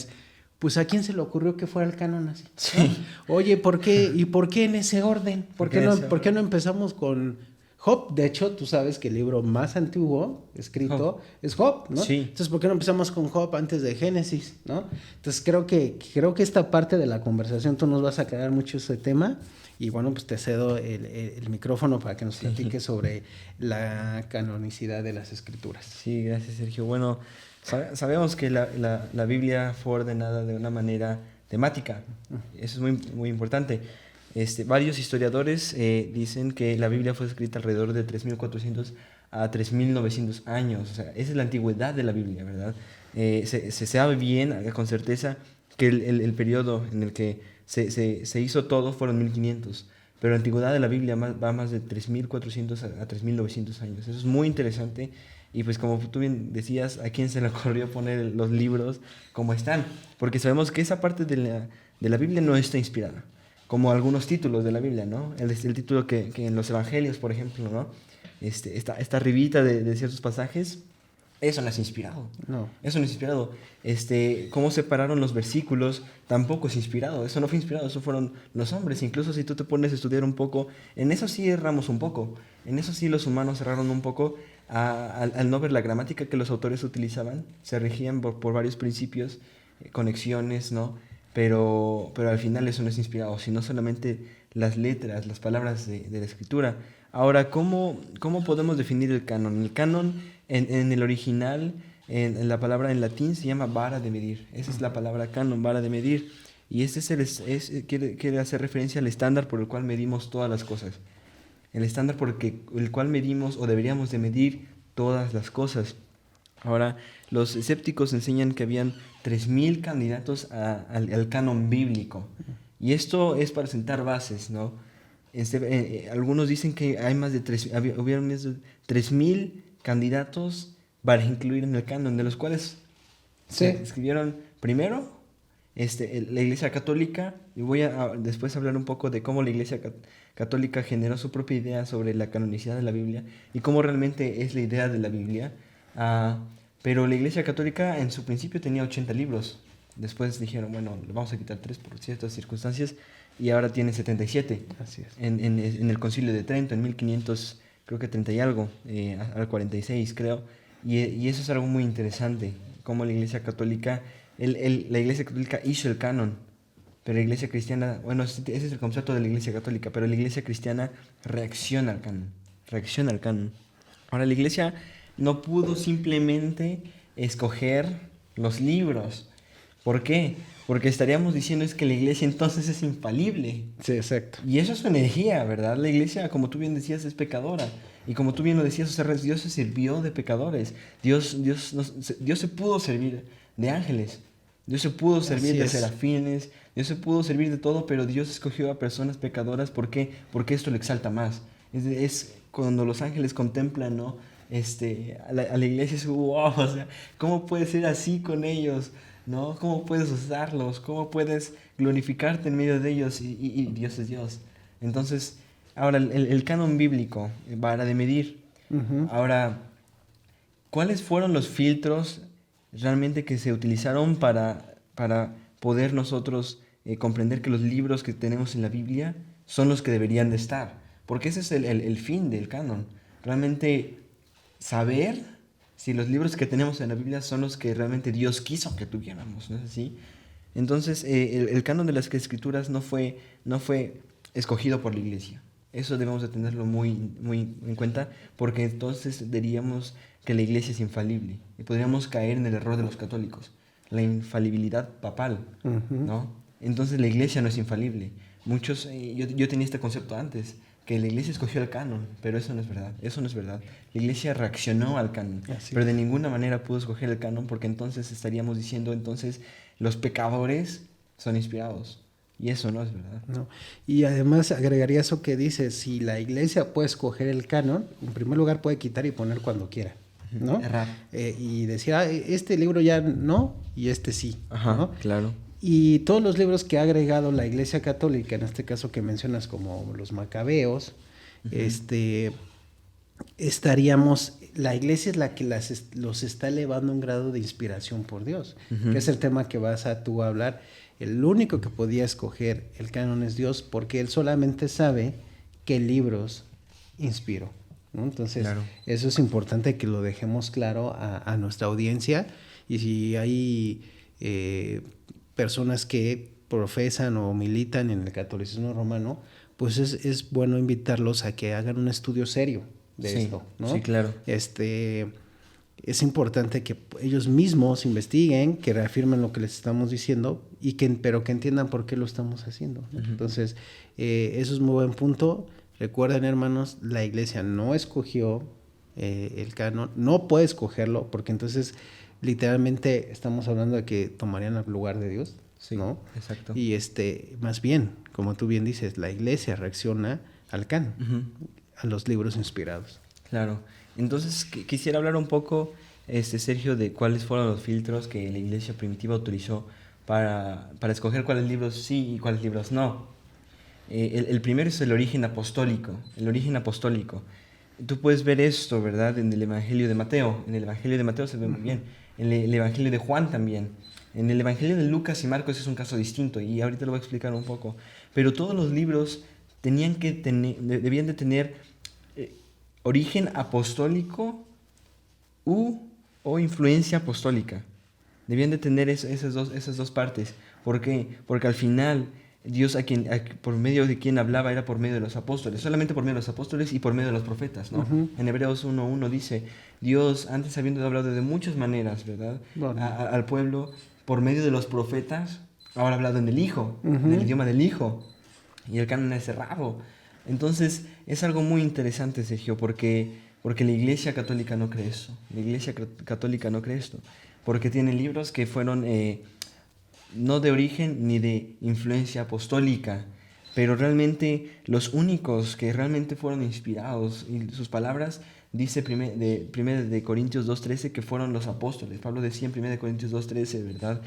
pues ¿a quién se le ocurrió que fuera el canon así? Sí. ¿No? Oye, ¿por qué en ese orden? ¿Por qué no empezamos con Job? De hecho, tú sabes que el libro más antiguo escrito es Job, ¿no? Sí. Entonces, ¿por qué no empezamos con Job antes de Génesis, ¿no? Entonces, creo que esta parte de la conversación tú nos vas a aclarar mucho ese tema. Y bueno, pues te cedo el micrófono para que nos platiques sobre la canonicidad de las escrituras. Sí, gracias, Sergio. Bueno, sabemos que la Biblia fue ordenada de una manera temática. Eso es muy, muy importante. Varios historiadores dicen que la Biblia fue escrita alrededor de 3.400 a 3.900 años. O sea, esa es la antigüedad de la Biblia, ¿verdad? Se sabe bien, con certeza, que el periodo en el que se hizo todo fueron 1500, pero la antigüedad de la Biblia va más de 3400 a 3900 años. Eso es muy interesante. Y pues como tú bien decías, ¿a quién se le ocurrió poner los libros como están? Porque sabemos que esa parte de la Biblia no está inspirada, como algunos títulos de la Biblia, ¿no? El título que en los evangelios, por ejemplo, ¿no? Esta arribita de ciertos pasajes, eso no es inspirado. No. Eso no es inspirado. Cómo separaron los versículos tampoco es inspirado. Eso no fue inspirado, eso fueron los hombres. Incluso si tú te pones a estudiar un poco, en eso sí erramos un poco. En eso sí los humanos erraron un poco al no ver la gramática que los autores utilizaban. Se regían por varios principios, conexiones, ¿no? Pero al final eso no es inspirado, sino solamente las letras, las palabras de la escritura. Ahora, ¿cómo podemos definir el canon? El canon en el original, en la palabra en latín, se llama vara de medir. Esa es la palabra canon, vara de medir. Y quiere hacer referencia al estándar por el cual medimos todas las cosas. El estándar por el cual medimos o deberíamos de medir todas las cosas. Ahora, los escépticos enseñan que habían 3000 candidatos al canon bíblico. Y esto es para sentar bases, ¿no? Algunos dicen que hay hubieron más de 3000 candidatos para incluir en el canon, de los cuales Sí. se escribieron primero la Iglesia Católica, y voy a después hablar un poco de cómo la Iglesia Católica generó su propia idea sobre la canonicidad de la Biblia y cómo realmente es la idea de la Biblia. Ah, pero la Iglesia Católica en su principio tenía 80 libros. Después dijeron, bueno, le vamos a quitar 3 por ciertas circunstancias, y ahora tiene 77. Así es. En el Concilio de Trento, en 1500, creo que 30 y algo, al 46 creo. Y eso es algo muy interesante, cómo la Iglesia Católica, la Iglesia Católica hizo el canon, pero la Iglesia Cristiana, bueno, ese es el concepto de la Iglesia Católica, pero la Iglesia Cristiana reacciona al canon, reacciona al canon. Ahora, la Iglesia no pudo simplemente escoger los libros. ¿Por qué? Porque estaríamos diciendo es que la Iglesia entonces es infalible. Sí, exacto. Y eso es su energía, ¿verdad? La Iglesia, como tú bien decías, es pecadora. Y como tú bien lo decías, o sea, Dios se sirvió de pecadores. Dios se pudo servir de ángeles. Dios se pudo servir Así de es. serafines. Dios se pudo servir de todo, pero Dios escogió a personas pecadoras. ¿Por qué? Porque esto le exalta más. Es cuando los ángeles contemplan, ¿no? A la iglesia es wow, o sea, ¿cómo puedes ser así con ellos? ¿No? ¿Cómo puedes usarlos? ¿Cómo puedes glorificarte en medio de ellos? Y Dios es Dios. Entonces, ahora el canon bíblico, vara de medir. Ujú. Ahora, ¿cuáles fueron los filtros realmente que se utilizaron para poder nosotros comprender que los libros que tenemos en la Biblia son los que deberían de estar? Porque ese es el fin del canon. Realmente saber si los libros que tenemos en la Biblia son los que realmente Dios quiso que tuviéramos, ¿no es así? Entonces, el canon de las escrituras no fue escogido por la iglesia. Eso debemos de tenerlo muy, muy en cuenta, porque entonces diríamos que la iglesia es infalible y podríamos caer en el error de los católicos, la infalibilidad papal, Ujú. ¿no? Entonces la iglesia no es infalible. Muchos, yo tenía este concepto antes, que la iglesia escogió el canon, pero eso no es verdad, eso no es verdad. La iglesia reaccionó al canon, Así pero de es. ninguna manera pudo escoger el canon, porque entonces estaríamos diciendo entonces los pecadores son inspirados, y eso no es verdad. ¿No? Y además agregaría eso que dice, si la iglesia puede escoger el canon, en primer lugar puede quitar y poner cuando quiera, ¿no? Errar. Y decir, este libro ya no, y este sí, Ajá, ¿no? claro. Y todos los libros que ha agregado la Iglesia Católica, en este caso que mencionas como los Macabeos, estaríamos, la Iglesia es la que los está elevando a un grado de inspiración por Dios, que es el tema que vas a tú a hablar. El único que podía escoger el canon es Dios, porque Él solamente sabe qué libros inspiró, ¿no? Entonces, Claro. eso es importante que lo dejemos claro a nuestra audiencia. Y si hay personas que profesan o militan en el catolicismo romano, pues es bueno invitarlos a que hagan un estudio serio de Sí, esto, ¿no? sí, claro. Es importante que ellos mismos investiguen, que reafirmen lo que les estamos diciendo, pero que entiendan por qué lo estamos haciendo, ¿no? Entonces, eso es muy buen punto. Recuerden, hermanos, la iglesia no escogió el canon, no puede escogerlo, porque entonces literalmente estamos hablando de que tomarían el lugar de Dios, Sí, ¿no? exacto. Y más bien, como tú bien dices, la iglesia reacciona al canon, Ujú. a los libros inspirados. Claro. Entonces, quisiera hablar un poco, Sergio, de cuáles fueron los filtros que la iglesia primitiva utilizó para escoger cuáles libros sí y cuáles libros no. El primero es el origen apostólico. El origen apostólico. Tú puedes ver esto, ¿verdad? En el Evangelio de Mateo. En el Evangelio de Mateo se ve muy bien. En el Evangelio de Juan también. En el Evangelio de Lucas y Marcos es un caso distinto, y ahorita lo voy a explicar un poco. Pero todos los libros debían de tener origen apostólico o influencia apostólica. Debían de tener esas dos partes. ¿Por qué? Porque al final Dios por medio de quien hablaba era por medio de los apóstoles, solamente por medio de los apóstoles y por medio de los profetas, ¿no? Uh-huh. En Hebreos 1:1 dice, Dios, antes habiendo hablado de muchas maneras, ¿verdad? Bueno. Al pueblo, por medio de los profetas, ahora ha hablado en el Hijo, Uh-huh. en el idioma del Hijo, y el canon es cerrado. Entonces, es algo muy interesante, Sergio, porque la Iglesia Católica no cree eso. La Iglesia Católica no cree esto, porque tiene libros que fueron no de origen ni de influencia apostólica, pero realmente los únicos que realmente fueron inspirados y sus palabras dice primero de Corintios 2:13 que fueron los apóstoles. Pablo decía en 1 Corintios 2:13, ¿verdad?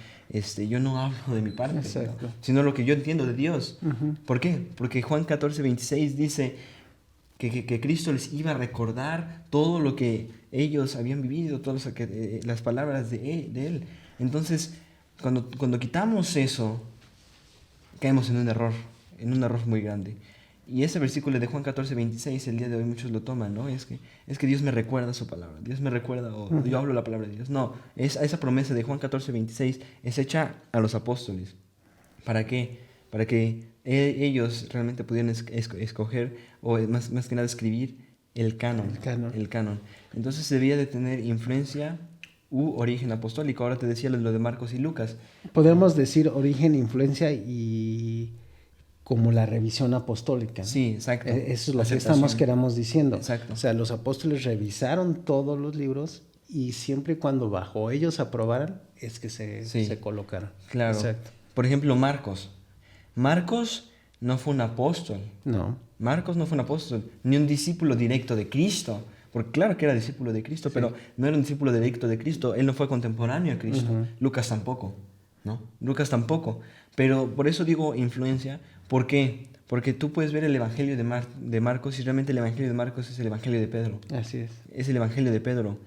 Yo no hablo de mi parte, Exacto. ¿no? Sino lo que yo entiendo de Dios. Ujú. ¿Por qué? Porque Juan 14:26 dice que Cristo les iba a recordar todo lo que ellos habían vivido, todas las palabras de Él. Entonces, cuando quitamos eso, caemos en un error muy grande. Y ese versículo de Juan 14:26, el día de hoy muchos lo toman, ¿no? Es que Dios me recuerda su palabra, Dios me recuerda, o yo hablo la palabra de Dios. No, esa promesa de Juan 14:26 es hecha a los apóstoles. ¿Para qué? Para que ellos realmente pudieran escoger, o más que nada escribir el canon. El canon. Entonces debía de tener influencia u origen apostólico. Ahora te decía lo de Marcos y Lucas. Podemos decir origen, influencia y como la revisión apostólica, ¿no? Sí, exacto. Eso es lo que queramos diciendo. Exacto. O sea, los apóstoles revisaron todos los libros y siempre y cuando bajo ellos aprobaran es que se colocaron. Claro. Exacto. Por ejemplo, Marcos. Marcos no fue un apóstol. No. Marcos no fue un apóstol, ni un discípulo directo de Cristo. Porque claro que era discípulo de Cristo, pero no era un discípulo directo de Cristo. Él no fue contemporáneo a Cristo. Lucas tampoco, ¿no? Lucas tampoco. Pero por eso digo influencia. ¿Por qué? Porque tú puedes ver el Evangelio de Marcos y realmente el Evangelio de Marcos es el Evangelio de Pedro. Así es. Es el Evangelio de Pedro.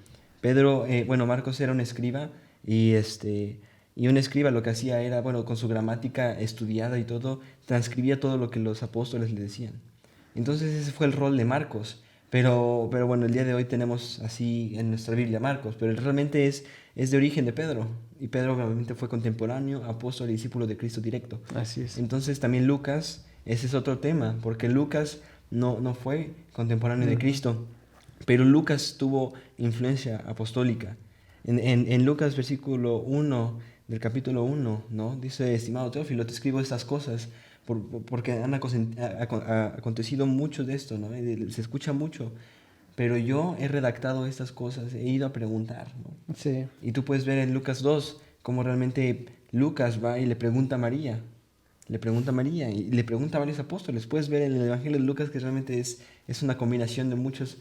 Pedro, Marcos era un escriba y un escriba lo que hacía era, con su gramática estudiada y todo, transcribía todo lo que los apóstoles le decían. Entonces ese fue el rol de Marcos. Pero el día de hoy tenemos así en nuestra Biblia Marcos, pero realmente es de origen de Pedro. Y Pedro obviamente fue contemporáneo, apóstol y discípulo de Cristo directo. Así es. Entonces también Lucas, ese es otro tema, porque Lucas no fue contemporáneo de Cristo, pero Lucas tuvo influencia apostólica. En Lucas versículo 1 del capítulo 1, ¿no? Dice, estimado Teófilo, te escribo estas cosas porque han acontecido mucho de esto, ¿no? Se escucha mucho, pero yo he redactado estas cosas, he ido a preguntar, ¿no? Sí. Y tú puedes ver en Lucas 2 cómo realmente Lucas va y le pregunta a María, y le pregunta a varios apóstoles. Puedes ver en el Evangelio de Lucas que realmente es una combinación de muchos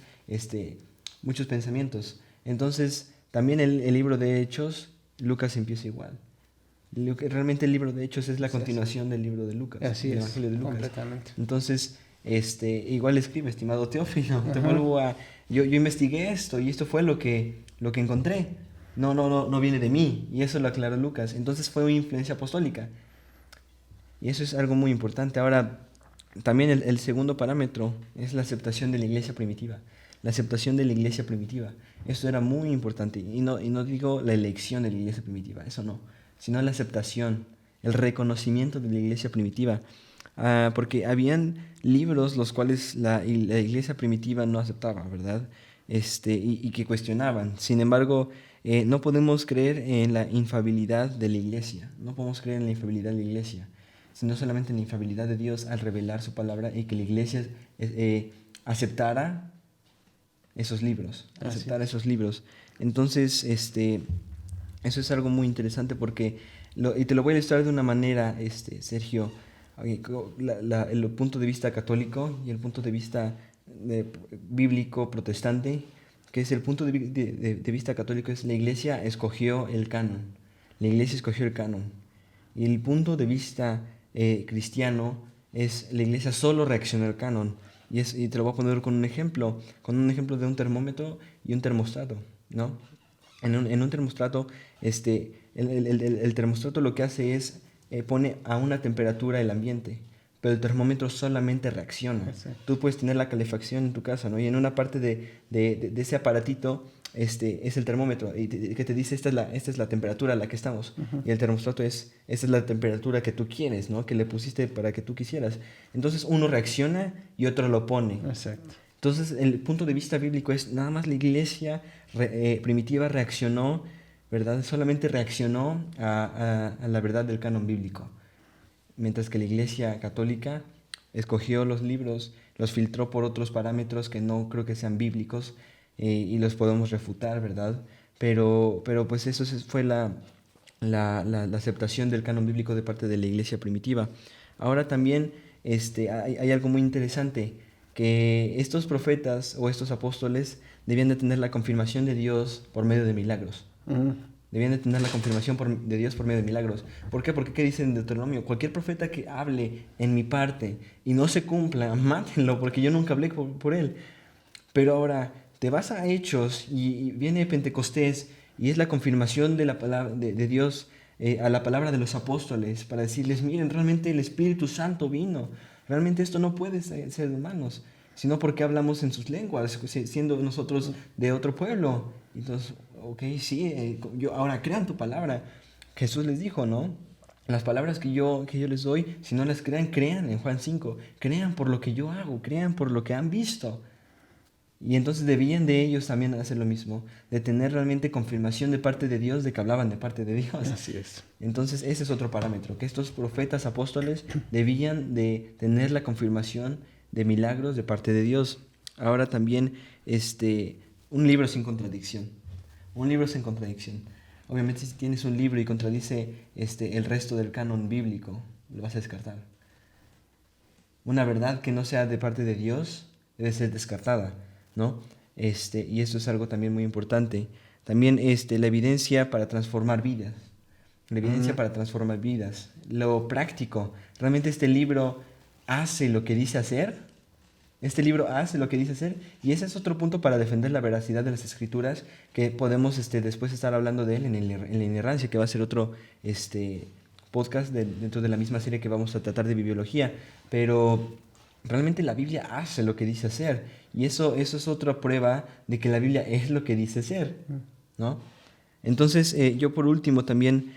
pensamientos. Entonces, también el libro de Hechos, Lucas empieza igual. Realmente el libro de Hechos es la continuación del libro de Lucas. Así el es, Evangelio de Lucas. completamente. Entonces, igual escribe, estimado Teófilo, yo investigué esto y esto fue lo que encontré. No viene de mí, y eso lo aclaró Lucas. Entonces fue una influencia apostólica. Y eso es algo muy importante. Ahora, también el segundo parámetro es la aceptación de la iglesia primitiva. La aceptación de la iglesia primitiva. Esto era muy importante. Y no digo la elección de la iglesia primitiva, eso no. Sino la aceptación, el reconocimiento de la iglesia primitiva. Porque habían libros los cuales la iglesia primitiva no aceptaba, ¿verdad? Y que cuestionaban. Sin embargo, no podemos creer en la infalibilidad de la iglesia. No podemos creer en la infalibilidad de la iglesia, sino solamente en la infalibilidad de Dios al revelar su palabra y que la iglesia aceptara esos libros. Entonces, eso es algo muy interesante porque, y te lo voy a ilustrar de una manera, Sergio, el punto de vista católico y el punto de vista bíblico protestante, que es el punto de vista católico, es la iglesia escogió el canon. La iglesia escogió el canon. Y el punto de vista cristiano es la iglesia solo reaccionó al canon. Y te lo voy a poner con un ejemplo de un termómetro y un termostato, ¿no? En un termostato, el termostato lo que hace es pone a una temperatura el ambiente, pero el termómetro solamente reacciona. Sí. Tú puedes tener la calefacción en tu casa, ¿no? Y en una parte de ese aparatito es el termómetro que te dice esta es la temperatura a la que estamos. Y el termostato esta es la temperatura que tú quieres, ¿no? Que le pusiste para que tú quisieras. Entonces uno reacciona y otro lo pone. Exacto. Entonces el punto de vista bíblico es nada más la iglesia primitiva reaccionó, ¿verdad? Solamente reaccionó a la verdad del canon bíblico. Mientras que la iglesia católica escogió los libros, los filtró por otros parámetros que no creo que sean bíblicos, y los podemos refutar, ¿verdad? Pero pues eso fue la aceptación del canon bíblico de parte de la iglesia primitiva. Ahora también hay algo muy interesante, que estos profetas o estos apóstoles debían de tener la confirmación de Dios por medio de milagros. Uh-huh. Debían de tener la confirmación de Dios por medio de milagros. ¿Por qué? Porque ¿qué dice en Deuteronomio? Cualquier profeta que hable en mi parte y no se cumpla, mátenlo, porque yo nunca hablé por él. Pero ahora te vas a Hechos y viene Pentecostés y es la confirmación de la palabra de Dios a la palabra de los apóstoles para decirles, miren, realmente el Espíritu Santo vino. Realmente esto no puede ser de humanos, sino porque hablamos en sus lenguas, siendo nosotros de otro pueblo. Entonces, ok, sí, ahora crean tu palabra. Jesús les dijo, ¿no? Las palabras que yo les doy, si no las crean en Juan 5. Crean por lo que yo hago, crean por lo que han visto. Y entonces debían de ellos también hacer lo mismo, de tener realmente confirmación de parte de Dios de que hablaban de parte de Dios. Así es. Entonces ese es otro parámetro, que estos profetas apóstoles debían de tener la confirmación de milagros de parte de Dios. Ahora también un libro sin contradicción. Un libro sin contradicción. Obviamente si tienes un libro y contradice el resto del canon bíblico, lo vas a descartar. Una verdad que no sea de parte de Dios debe ser descartada, ¿no? Y esto es algo también muy importante. También la evidencia para transformar vidas. La evidencia para transformar vidas. Lo práctico. ¿Realmente este libro hace lo que dice hacer? Este libro hace lo que dice hacer. Y ese es otro punto para defender la veracidad de las Escrituras, que podemos después estar hablando de él en la inerrancia, que va a ser otro podcast dentro de la misma serie que vamos a tratar de bibliología. Pero realmente la Biblia hace lo que dice hacer. Y eso es otra prueba de que la Biblia es lo que dice ser, ¿no? Entonces, yo por último también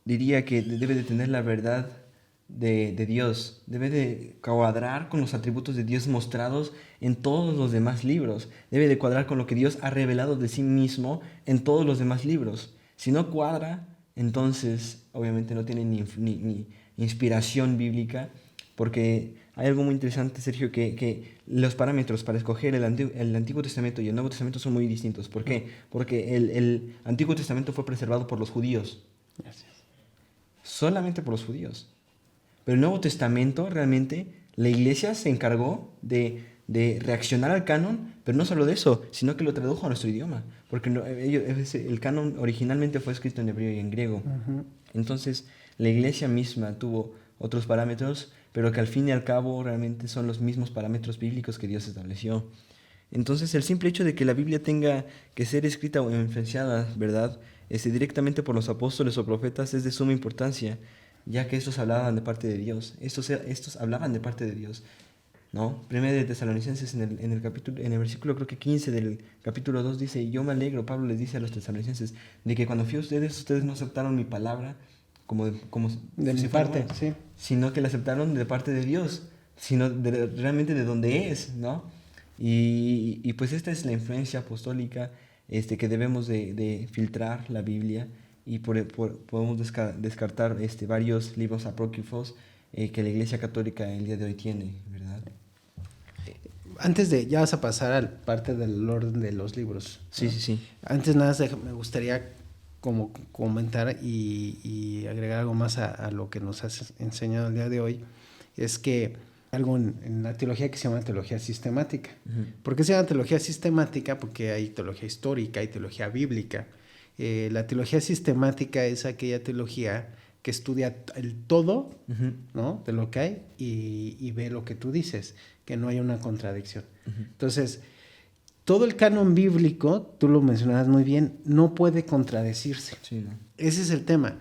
diría que debe de tener la verdad de Dios. Debe de cuadrar con los atributos de Dios mostrados en todos los demás libros. Debe de cuadrar con lo que Dios ha revelado de sí mismo en todos los demás libros. Si no cuadra, entonces obviamente no tiene ni inspiración bíblica, porque hay algo muy interesante, Sergio, que los parámetros para escoger el Antiguo Testamento y el Nuevo Testamento son muy distintos. ¿Por qué? Porque el Antiguo Testamento fue preservado por los judíos. Gracias. Solamente por los judíos. Pero el Nuevo Testamento, realmente, la iglesia se encargó de reaccionar al canon, pero no solo de eso, sino que lo tradujo a nuestro idioma. Porque el canon originalmente fue escrito en hebreo y en griego. Uh-huh. Entonces, la iglesia misma tuvo otros parámetros, pero que al fin y al cabo realmente son los mismos parámetros bíblicos que Dios estableció. Entonces, el simple hecho de que la Biblia tenga que ser escrita o influenciada, ¿verdad?, directamente por los apóstoles o profetas es de suma importancia, ya que estos hablaban de parte de Dios. Estos hablaban de parte de Dios, ¿no? Primero de Tesalonicenses en el versículo creo que 15 del capítulo 2 dice, yo me alegro, Pablo les dice a los tesalonicenses, de que cuando fui a ustedes no aceptaron mi palabra como de mi parte, sí, sino que la aceptaron de parte de Dios, sino realmente de donde es, ¿no? Y pues esta es la influencia apostólica que debemos de filtrar la Biblia, y podemos descartar varios libros apócrifos que la Iglesia Católica el día de hoy tiene, ¿verdad? Antes ya vas a pasar a la parte del orden de los libros, ¿no? Sí. Antes nada me gustaría como comentar y agregar algo más a lo que nos has enseñado el día de hoy, es que algo en la teología que se llama teología sistemática. Uh-huh. ¿Por qué se llama teología sistemática? Porque hay teología histórica, hay teología bíblica. La teología sistemática es aquella teología que estudia el todo, uh-huh, ¿no?, de lo que hay y ve lo que tú dices, que no hay una contradicción. Uh-huh. Entonces, todo el canon bíblico, tú lo mencionabas muy bien, no puede contradecirse. Sí, ¿no? Ese es el tema,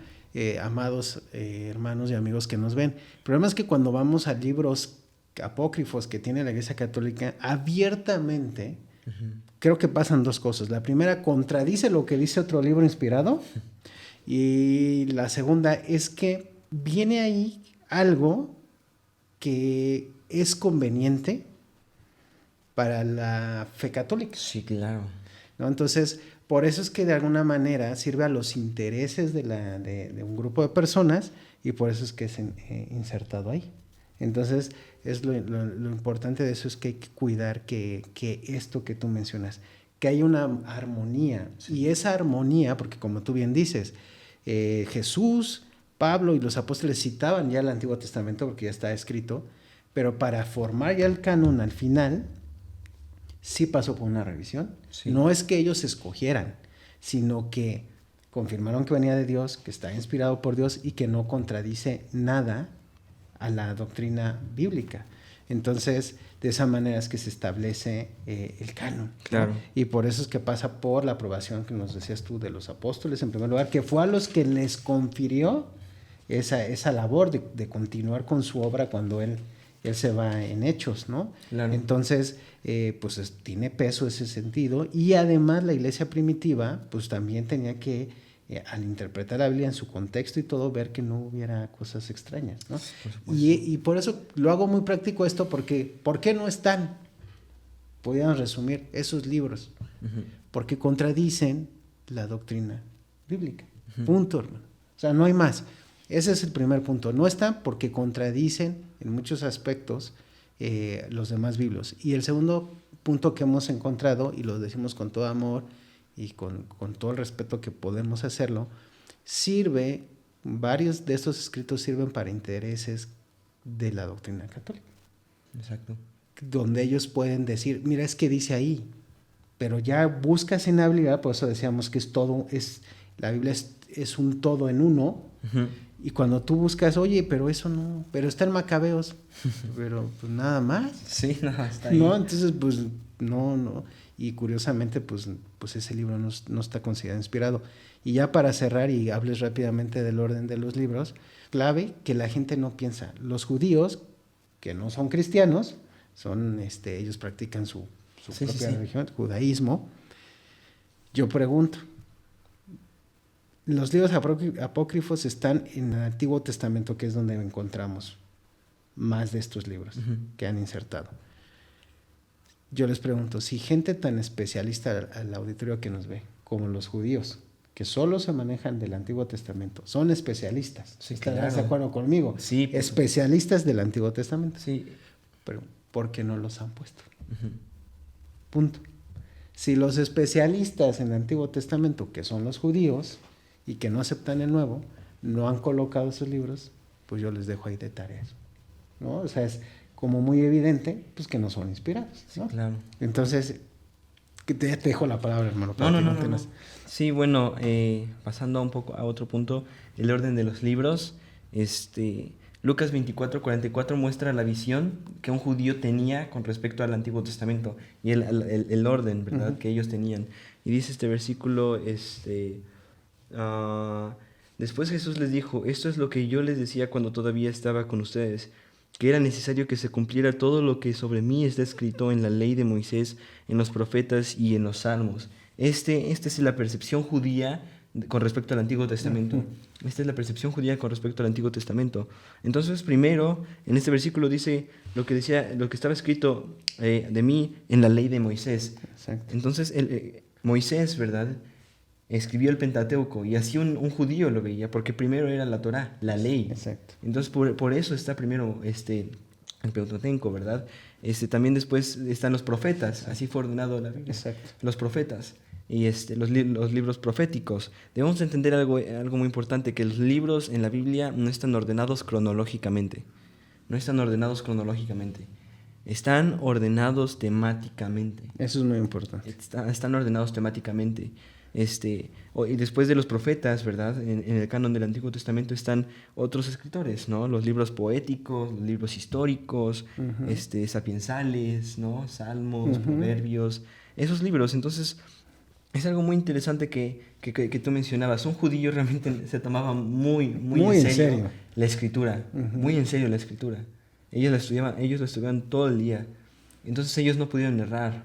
amados hermanos y amigos que nos ven. El problema es que cuando vamos a libros apócrifos que tiene la Iglesia Católica, abiertamente, uh-huh, creo que pasan dos cosas. La primera, contradice lo que dice otro libro inspirado, y la segunda es que viene ahí algo que es conveniente para la fe católica. Sí, claro. ¿No? Entonces, por eso es que de alguna manera sirve a los intereses de un grupo de personas, y por eso es que es insertado ahí. Entonces, lo importante de eso es que hay que cuidar que esto que tú mencionas, que hay una armonía. Sí. Y esa armonía, porque como tú bien dices, Jesús, Pablo y los apóstoles citaban ya el Antiguo Testamento porque ya está escrito, pero para formar ya el canon al final, sí pasó por una revisión. Sí. No es que ellos escogieran, sino que confirmaron que venía de Dios, que está inspirado por Dios y que no contradice nada a la doctrina bíblica. Entonces, de esa manera es que se establece el canon. Claro. ¿no? Y por eso es que pasa por la aprobación que nos decías tú de los apóstoles, en primer lugar, que fue a los que les confirió esa labor de continuar con su obra cuando él se va en Hechos, ¿no? Claro. Entonces, pues tiene peso ese sentido, y además la iglesia primitiva, pues también tenía que, al interpretar la Biblia en su contexto y todo, ver que no hubiera cosas extrañas, ¿no? Y por eso lo hago muy práctico esto, porque ¿por qué no están? Podríamos resumir esos libros, porque contradicen la doctrina bíblica. Punto, hermano. O sea, no hay más. Ese es el primer punto. No están porque contradicen en muchos aspectos los demás libros. Y el segundo punto que hemos encontrado, y lo decimos con todo amor y con todo el respeto que podemos hacerlo, varios de estos escritos sirven para intereses de la doctrina católica. Exacto. Donde ellos pueden decir, mira, es que dice ahí, pero ya buscas en la Biblia, por eso decíamos que la Biblia es un todo en uno. Y cuando tú buscas, oye, pero eso no, pero está en Macabeos, pero pues nada más. Sí, no, está ahí. No, entonces pues no. Y curiosamente pues ese libro no está considerado inspirado. Y ya para cerrar y hables rápidamente del orden de los libros, clave que la gente no piensa. Los judíos, que no son cristianos, ellos practican su propia religión, judaísmo. Yo pregunto, los libros apócrifos están en el Antiguo Testamento, que es donde encontramos más de estos libros que han insertado. Yo les pregunto, si gente tan especialista al auditorio que nos ve, como los judíos, que solo se manejan del Antiguo Testamento, son especialistas, sí, ¿estarás claro. de acuerdo conmigo? Sí. Especialistas del Antiguo Testamento. Sí. Pero ¿por qué no los han puesto? Punto. Si los especialistas en el Antiguo Testamento, que son los judíos, y que no aceptan el nuevo, no han colocado esos libros, pues yo les dejo ahí de tareas, ¿no? O sea, es como muy evidente, pues que no son inspirados, ¿no? Sí, claro. Entonces, te dejo la palabra, hermano. No. Sí, bueno, pasando un poco a otro punto, el orden de los libros, Lucas 24:44 muestra la visión que un judío tenía con respecto al Antiguo Testamento y el orden, ¿verdad?, que ellos tenían. Y dice este versículo, después Jesús les dijo, esto es lo que yo les decía cuando todavía estaba con ustedes, que era necesario que se cumpliera todo lo que sobre mí está escrito en la ley de Moisés, en los profetas y en los salmos. Esta es la percepción judía con respecto al Antiguo Testamento. Esta es la percepción judía con respecto al Antiguo Testamento. Entonces, primero, en este versículo dice lo que estaba escrito de mí en la ley de Moisés. Exacto. Entonces, Moisés, ¿verdad?, escribió el Pentateuco, y así un judío lo veía, porque primero era la Torá, la ley. Exacto. Entonces, por eso está primero el Pentateuco, ¿verdad? También después están los profetas, así fue ordenado la Biblia. Exacto. Los profetas y los libros proféticos. Debemos entender algo muy importante, que los libros en la Biblia no están ordenados cronológicamente. No están ordenados cronológicamente. Están ordenados temáticamente. Eso es muy importante. Están ordenados temáticamente. Y después de los profetas, ¿verdad?, en el canon del Antiguo Testamento están otros escritores, ¿no? Los libros poéticos, los libros históricos, sapiensales, ¿no? Salmos, proverbios, esos libros. Entonces, es algo muy interesante que tú mencionabas. Un judío realmente se tomaba muy en serio la escritura, muy en serio la escritura. Ellos la estudiaban todo el día. Entonces ellos no pudieron errar.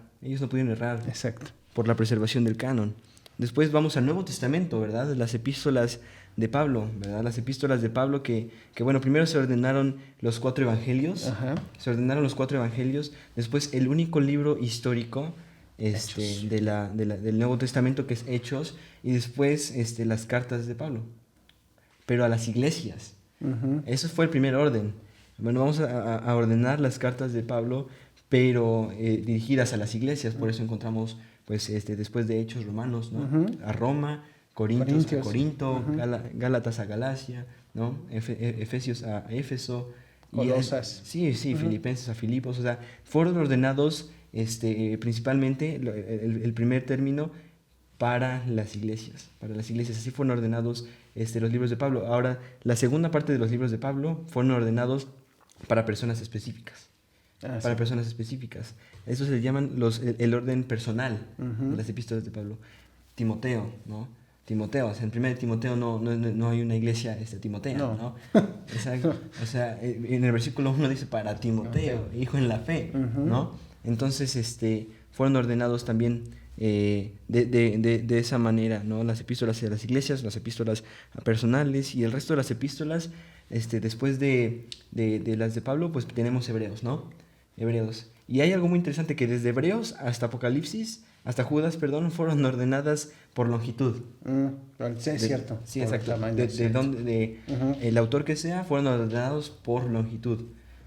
Exacto. Por la preservación del canon. Después vamos al Nuevo Testamento, ¿verdad? Las epístolas de Pablo, ¿verdad? Las epístolas de Pablo que bueno, primero se ordenaron los 4 evangelios. Ajá. Se ordenaron los 4 evangelios. Después el único libro histórico del Nuevo Testamento, que es Hechos. Y después las cartas de Pablo. Pero a las iglesias. Eso fue el primer orden. Bueno, vamos a ordenar las cartas de Pablo, pero dirigidas a las iglesias. Por eso encontramos, pues, después de Hechos, Romanos, ¿no? A Roma, Corintios a Corinto, Gálatas a Galacia, ¿no? Efesios a Éfeso. Colosas. Sí, Filipenses a Filipos. O sea, fueron ordenados principalmente el primer término para las iglesias. Así fueron ordenados los libros de Pablo. Ahora, la segunda parte de los libros de Pablo fueron ordenados para personas específicas. Para personas específicas. Eso se le llaman el orden personal de las epístolas de Pablo. Timoteo, ¿no? Timoteo, o sea, en 1 Timoteo no hay una iglesia timotea, ¿no? Exacto. O sea, en el versículo 1 dice para Timoteo, hijo en la fe, ¿no? Entonces, fueron ordenados también de esa manera, ¿no? Las epístolas a las iglesias, las epístolas personales y el resto de las epístolas, después de las de Pablo, pues tenemos Hebreos, ¿no? Hebreos. Y hay algo muy interesante que desde Hebreos hasta Apocalipsis, hasta Judas, perdón, fueron ordenadas por longitud. Sí, es cierto. Sí, exacto. El autor que sea, fueron ordenados por longitud.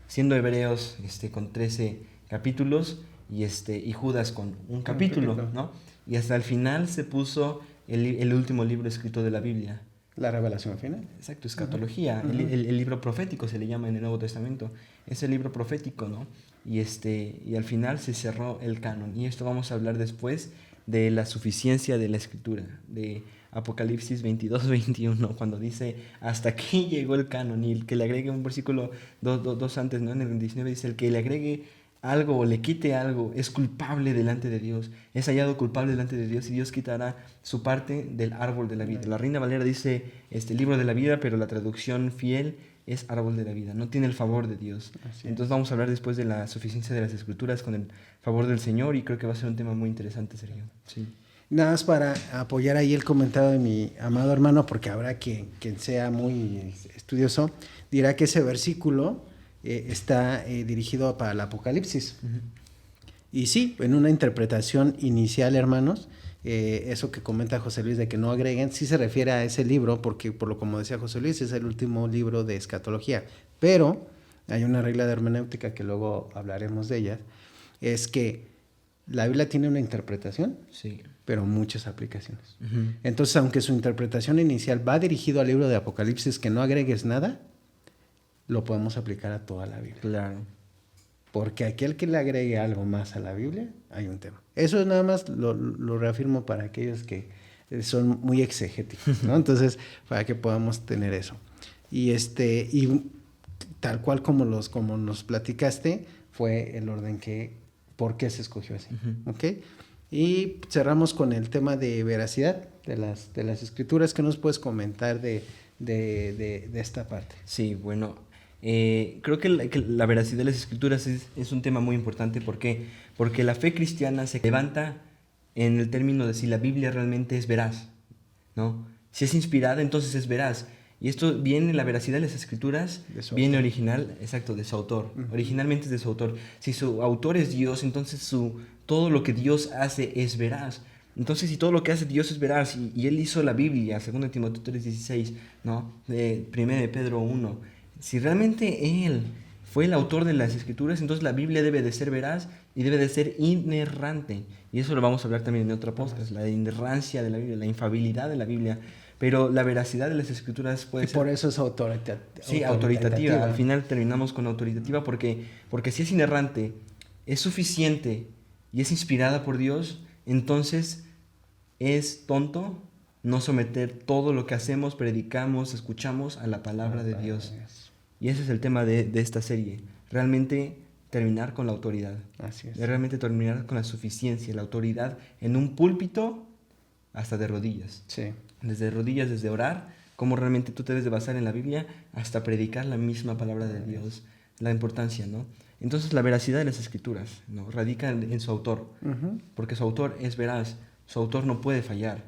Siendo Hebreos con 13 capítulos y Judas con un capítulo, ¿no? Y hasta el final se puso el último libro escrito de la Biblia. La revelación final. Exacto, escatología. El libro profético se le llama en el Nuevo Testamento. Es el libro profético, ¿no? Y al final se cerró el canon. Y esto vamos a hablar después de la suficiencia de la Escritura, de Apocalipsis 22-21, cuando dice, hasta aquí llegó el canon. Y el que le agregue un versículo dos antes, ¿no? En el 19 dice, el que le agregue algo o le quite algo es culpable delante de Dios, es hallado culpable delante de Dios y Dios quitará su parte del árbol de la vida. La Reina Valera dice libro de la vida, pero la traducción fiel es árbol de la vida, no tiene el favor de Dios. Entonces vamos a hablar después de la suficiencia de las Escrituras con el favor del Señor y creo que va a ser un tema muy interesante, Sergio. Sí. Nada más para apoyar ahí el comentario de mi amado hermano, porque habrá quien sea muy estudioso, dirá que ese versículo está dirigido para el Apocalipsis. Y sí, en una interpretación inicial, hermanos, eso que comenta José Luis de que no agreguen, sí se refiere a ese libro, porque por lo como decía José Luis, es el último libro de escatología. Pero hay una regla de hermenéutica que luego hablaremos de ella, es que la Biblia tiene una interpretación, sí, pero muchas aplicaciones. Entonces, aunque su interpretación inicial va dirigido al libro de Apocalipsis, que no agregues nada, lo podemos aplicar a toda la Biblia. Claro. Porque aquel que le agregue algo más a la Biblia, hay un tema. Eso nada más lo reafirmo para aquellos que son muy exegéticos, ¿no? Entonces, para que podamos tener eso. Y tal cual como nos platicaste, fue el orden por qué se escogió así. ¿Ok? Y cerramos con el tema de veracidad de las escrituras. ¿Qué nos puedes comentar de esta parte? Sí, bueno, creo que la veracidad de las Escrituras es un tema muy importante. ¿Por qué? Porque la fe cristiana se levanta en el término de si la Biblia realmente es veraz, ¿no? Si es inspirada, entonces es veraz. Y esto viene, la veracidad de las Escrituras, viene original, exacto, de su autor. Originalmente es de su autor. Si su autor es Dios, entonces todo lo que Dios hace es veraz. Entonces, si todo lo que hace Dios es veraz, y Él hizo la Biblia, 2 Timoteo 3:16, ¿no? 1 Pedro 1, si realmente Él fue el autor de las Escrituras, entonces la Biblia debe de ser veraz y debe de ser inerrante. Y eso lo vamos a hablar también en otra podcast, la inerrancia de la Biblia, la infalibilidad de la Biblia. Pero la veracidad de las Escrituras puede ser... por eso es autoritativa. Sí, autoritativa. Al final terminamos con autoritativa porque si es inerrante, es suficiente y es inspirada por Dios, entonces es tonto no someter todo lo que hacemos, predicamos, escuchamos a la palabra de Dios. Y ese es el tema de esta serie. Realmente terminar con la autoridad. Así es. Realmente terminar con la suficiencia, la autoridad en un púlpito hasta de rodillas. Sí. Desde rodillas, desde orar, cómo realmente tú te debes de basar en la Biblia, hasta predicar la misma palabra de Dios. La importancia, ¿no? Entonces la veracidad de las Escrituras, ¿no? Radica en su autor, porque su autor es veraz, su autor no puede fallar.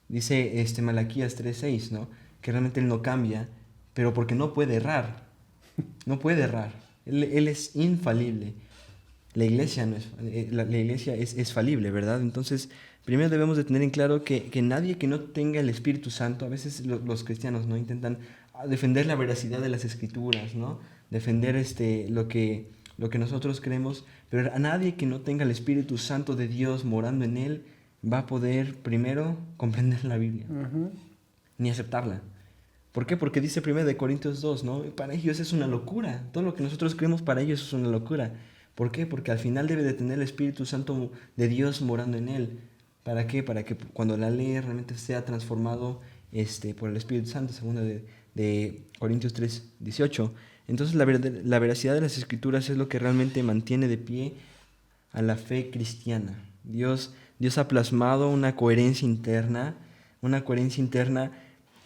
Dice Malaquías 3:6, ¿no? Que realmente él no cambia, pero porque no puede errar. No puede errar. Él es infalible. La iglesia es falible, ¿verdad? Entonces, primero debemos de tener en claro que nadie que no tenga el Espíritu Santo, a veces los cristianos, ¿no? Intentan defender la veracidad de las Escrituras, ¿no? Defender lo que nosotros creemos, pero a nadie que no tenga el Espíritu Santo de Dios morando en él va a poder primero comprender la Biblia, ni aceptarla. ¿Por qué? Porque dice 1 Corintios 2, ¿no? Para ellos es una locura. Todo lo que nosotros creemos para ellos es una locura. ¿Por qué? Porque al final debe de tener el Espíritu Santo de Dios morando en él. ¿Para qué? Para que cuando la lee realmente sea transformado por el Espíritu Santo, según de Corintios 3:18. Entonces la veracidad de las Escrituras es lo que realmente mantiene de pie a la fe cristiana. Dios ha plasmado una coherencia interna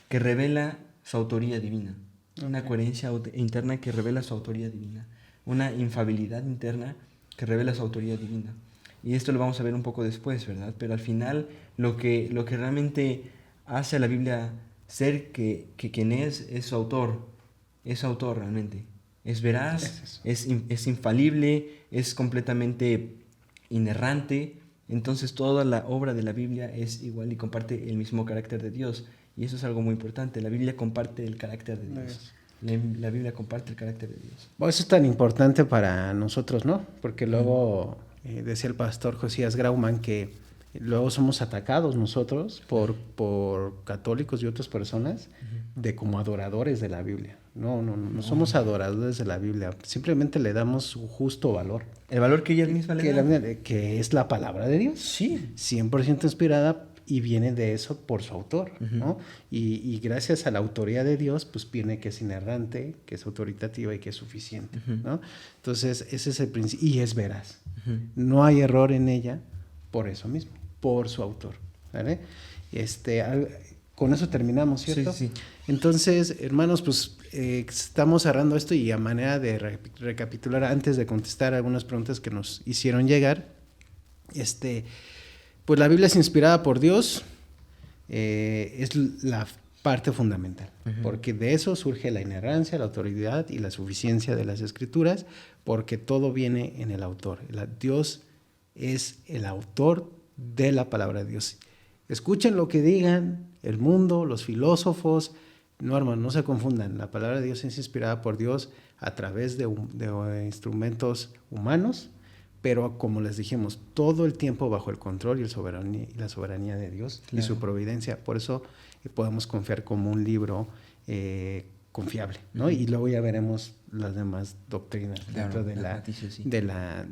que revela su autoría divina. Una coherencia interna que revela su autoría divina. Una infalibilidad interna que revela su autoría divina. Y esto lo vamos a ver un poco después, ¿verdad? Pero al final lo que realmente hace a la Biblia ser que quien es su autor. Es su autor realmente. Es veraz, es infalible, es completamente inerrante. Entonces toda la obra de la Biblia es igual y comparte el mismo carácter de Dios. Y eso es algo muy importante. La Biblia comparte el carácter de Dios. La Biblia comparte el carácter de Dios. Bueno, eso es tan importante para nosotros, ¿no? Porque luego decía el pastor Josías Grauman que luego somos atacados nosotros por católicos y otras personas de como adoradores de la Biblia. No somos adoradores de la Biblia, simplemente le damos su justo valor. El valor que ella misma le da. Que es la palabra de Dios. Sí. 100% inspirada y viene de eso por su autor, ¿no? Y gracias a la autoría de Dios, pues viene que es inerrante, que es autoritativa y que es suficiente, ¿no? Entonces, ese es el principio, y es veraz. No hay error en ella por eso mismo, por su autor, ¿vale? Con eso terminamos, ¿cierto? Sí. Entonces, hermanos, pues estamos cerrando esto y a manera de recapitular, antes de contestar algunas preguntas que nos hicieron llegar, pues la Biblia es inspirada por Dios, es la parte fundamental, porque de eso surge la inerrancia, la autoridad y la suficiencia de las Escrituras, porque todo viene en el autor. Dios es el autor de la palabra de Dios. Escuchen lo que digan el mundo, los filósofos, no, hermano, no se confundan, la palabra de Dios es inspirada por Dios a través de instrumentos humanos, pero como les dijimos, todo el tiempo bajo el control y la soberanía de Dios, claro, y su providencia. Por eso podemos confiar como un libro confiable, ¿no? Y luego ya veremos las demás doctrinas, claro, dentro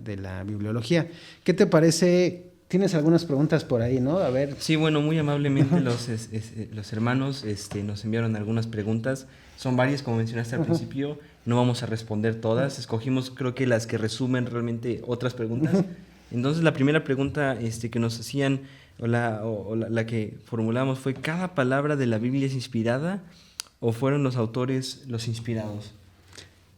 de la bibliología. ¿Qué te parece? Tienes algunas preguntas por ahí, ¿no? A ver. Sí, bueno, muy amablemente los hermanos nos enviaron algunas preguntas. Son varias, como mencionaste al principio. No vamos a responder todas. Escogimos, creo que las que resumen realmente otras preguntas. Entonces, la primera pregunta que nos hacían, o la que formulamos fue: ¿cada palabra de la Biblia es inspirada o fueron los autores los inspirados?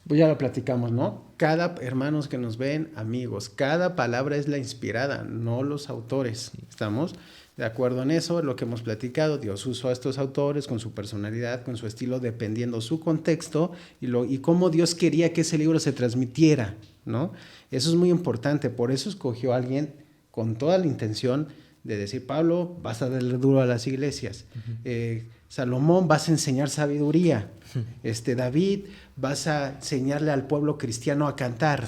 Pues ya lo platicamos, ¿no? Hermanos que nos ven, amigos, cada palabra es la inspirada, no los autores. ¿Estamos de acuerdo en eso? Lo que hemos platicado, Dios usó a estos autores con su personalidad, con su estilo, dependiendo su contexto y cómo Dios quería que ese libro se transmitiera, ¿no? Eso es muy importante, por eso escogió a alguien con toda la intención de decir: Pablo, vas a darle duro a las iglesias. Salomón, vas a enseñar sabiduría. David, vas a enseñarle al pueblo cristiano a cantar,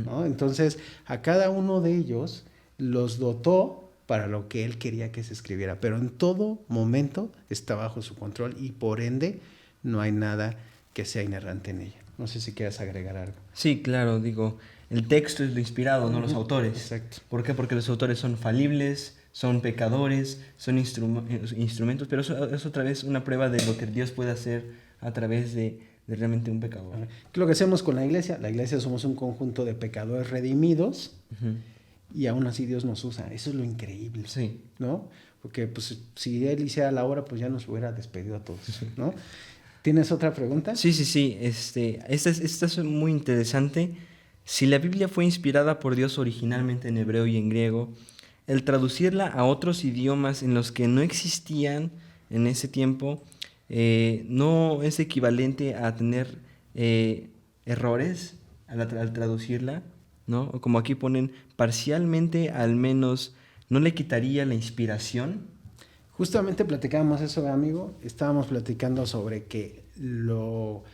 ¿no? Entonces, a cada uno de ellos los dotó para lo que él quería que se escribiera, pero en todo momento está bajo su control y por ende no hay nada que sea inerrante en ella. No sé si quieras agregar algo. Sí, claro, el texto es lo inspirado, no los autores. Exacto. ¿Por qué? Porque los autores son falibles, son pecadores, son instrumentos, pero eso es otra vez una prueba de lo que Dios puede hacer a través de realmente un pecador. ¿Qué es lo que hacemos con la iglesia? La iglesia somos un conjunto de pecadores redimidos y aún así Dios nos usa. Eso es lo increíble, sí, ¿no? Porque pues, si Él hiciera la obra, pues ya nos hubiera despedido a todos, ¿no? ¿Tienes otra pregunta? Sí. Esta es muy interesante. Si la Biblia fue inspirada por Dios originalmente en hebreo y en griego, el traducirla a otros idiomas en los que no existían en ese tiempo, no es equivalente a tener errores al traducirla, ¿no? Como aquí ponen, parcialmente al menos, ¿no le quitaría la inspiración? Justamente platicábamos eso, amigo. Estábamos platicando sobre que lo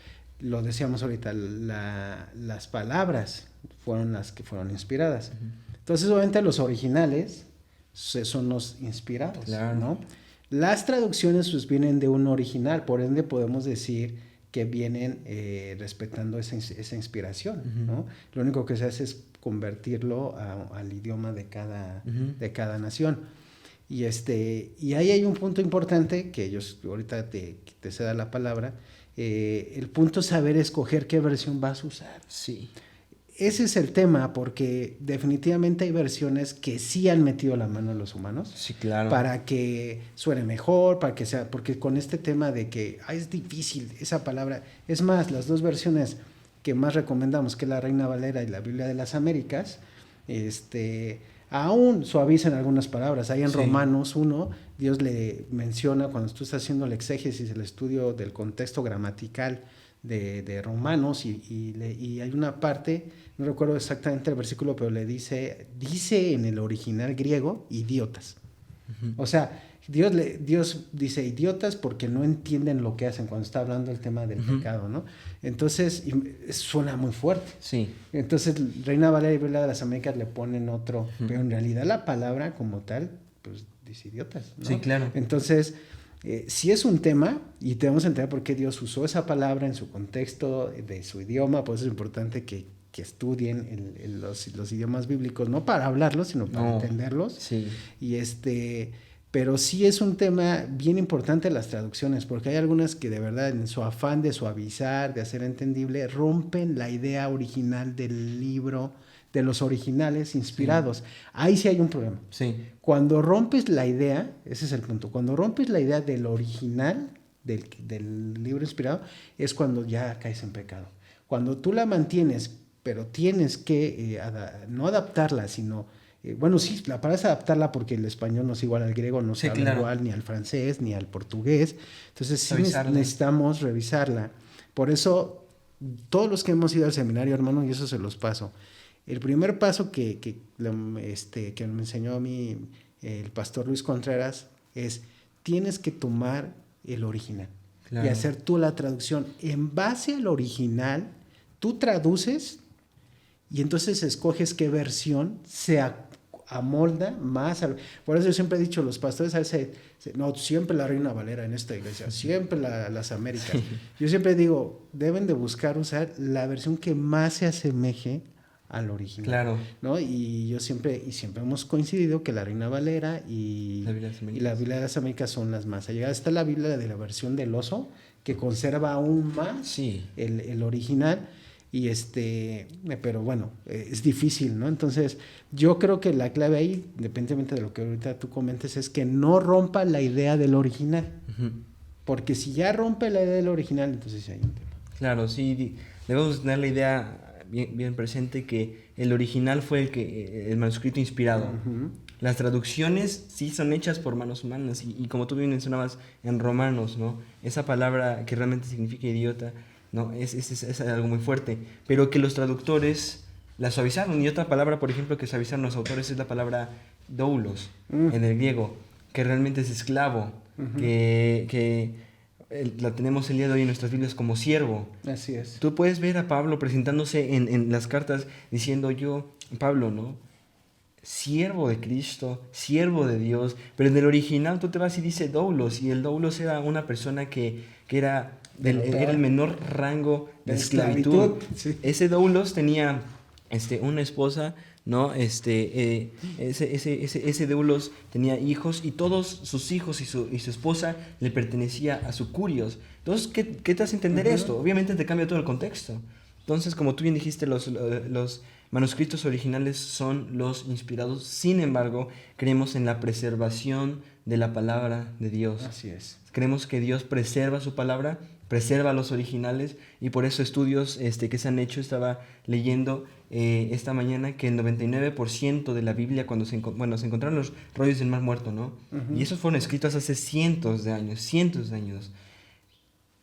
decíamos ahorita, las palabras fueron las que fueron inspiradas. Entonces, obviamente, los originales son los inspirados, claro, ¿no? Las traducciones pues vienen de un original, por ende podemos decir que vienen respetando esa inspiración, ¿no? Lo único que se hace es convertirlo al idioma de cada nación. Y ahí hay un punto importante que yo ahorita te ceda la palabra. El punto es saber escoger qué versión vas a usar. Sí. Ese es el tema, porque definitivamente hay versiones que sí han metido la mano en los humanos. Sí, claro. Para que suene mejor, porque con este tema de que es difícil esa palabra. Es más, las dos versiones que más recomendamos, que es la Reina Valera y la Biblia de las Américas, aún suavizan algunas palabras. Ahí en Romanos 1, Dios le menciona, cuando tú estás haciendo el exégesis, el estudio del contexto gramatical de Romanos, y hay una parte, no recuerdo exactamente el versículo, pero le dice en el original griego, idiotas. O sea, Dios dice idiotas porque no entienden lo que hacen cuando está hablando el tema del pecado, ¿no? Entonces, suena muy fuerte. Sí. Entonces, Reina Valera y Biblia de las Américas le ponen otro, pero en realidad la palabra como tal, pues dice idiotas, ¿no? Sí, claro. Entonces, sí es un tema, y debemos entender por qué Dios usó esa palabra en su contexto de su idioma. Por eso es importante que estudien los idiomas bíblicos, no para hablarlos, sino para entenderlos. Sí. Pero sí es un tema bien importante las traducciones, porque hay algunas que de verdad, en su afán de suavizar, de hacer entendible, rompen la idea original del libro, de los originales inspirados. Sí. Ahí sí hay un problema. Sí. Cuando rompes la idea, ese es el punto, cuando rompes la idea del original, del libro inspirado, es cuando ya caes en pecado. Cuando tú la mantienes, pero tienes que no adaptarla, sino... bueno, sí, la palabra es adaptarla, porque el español no es igual al griego, no se habla igual ni al francés, ni al portugués. Entonces sí necesitamos revisarla. Por eso, todos los que hemos ido al seminario, hermano, y eso se los paso. El primer paso que me enseñó a mí el pastor Luis Contreras es: tienes que tomar el original y hacer tú la traducción. En base al original, tú traduces y entonces escoges qué versión se amolda más. Por eso yo siempre he dicho, los pastores a veces, no, siempre la Reina Valera en esta iglesia, siempre las Américas. Yo siempre digo, deben de buscar usar la versión que más se asemeje al original. Claro. ¿No? Y siempre hemos coincidido que la Reina Valera y la Biblia de las Américas son las más allegadas. Está la Biblia de la versión del oso, que conserva aún más el original. Pero bueno, es difícil, ¿no? Entonces, yo creo que la clave ahí, independientemente de lo que ahorita tú comentes, es que no rompa la idea del original. Porque si ya rompe la idea del original, entonces hay un tema. Claro, sí, debemos tener la idea bien presente, que el original fue el manuscrito inspirado. Las traducciones sí son hechas por manos humanas, y como tú bien mencionabas en Romanos, ¿no? Esa palabra que realmente significa idiota, ¿no? Es algo muy fuerte, pero que los traductores la suavizaron. Y otra palabra, por ejemplo, que suavizaron los autores es la palabra doulos en el griego, que realmente es esclavo, que la tenemos el día de hoy en nuestras Biblias como siervo. Así es. Tú puedes ver a Pablo presentándose en las cartas diciendo: yo, Pablo, ¿no? Siervo de Cristo, siervo de Dios. Pero en el original tú te vas y dice doulos, y el doulos era una persona que era el menor rango de esclavitud. Sí. Ese doulos tenía una esposa, ¿no? Ese doulos tenía hijos, y todos sus hijos y su esposa le pertenecía a su curios. Entonces, ¿qué te hace entender esto? Obviamente te cambia todo el contexto. Entonces, como tú bien dijiste, los manuscritos originales son los inspirados. Sin embargo, creemos en la preservación de la palabra de Dios. Así es. Creemos que Dios preserva su palabra, preserva los originales, y por eso estudios que se han hecho, estaba leyendo esta mañana que el 99% de la Biblia, cuando se encontraron los rollos del Mar Muerto, ¿no? Y esos fueron escritos hace cientos de años.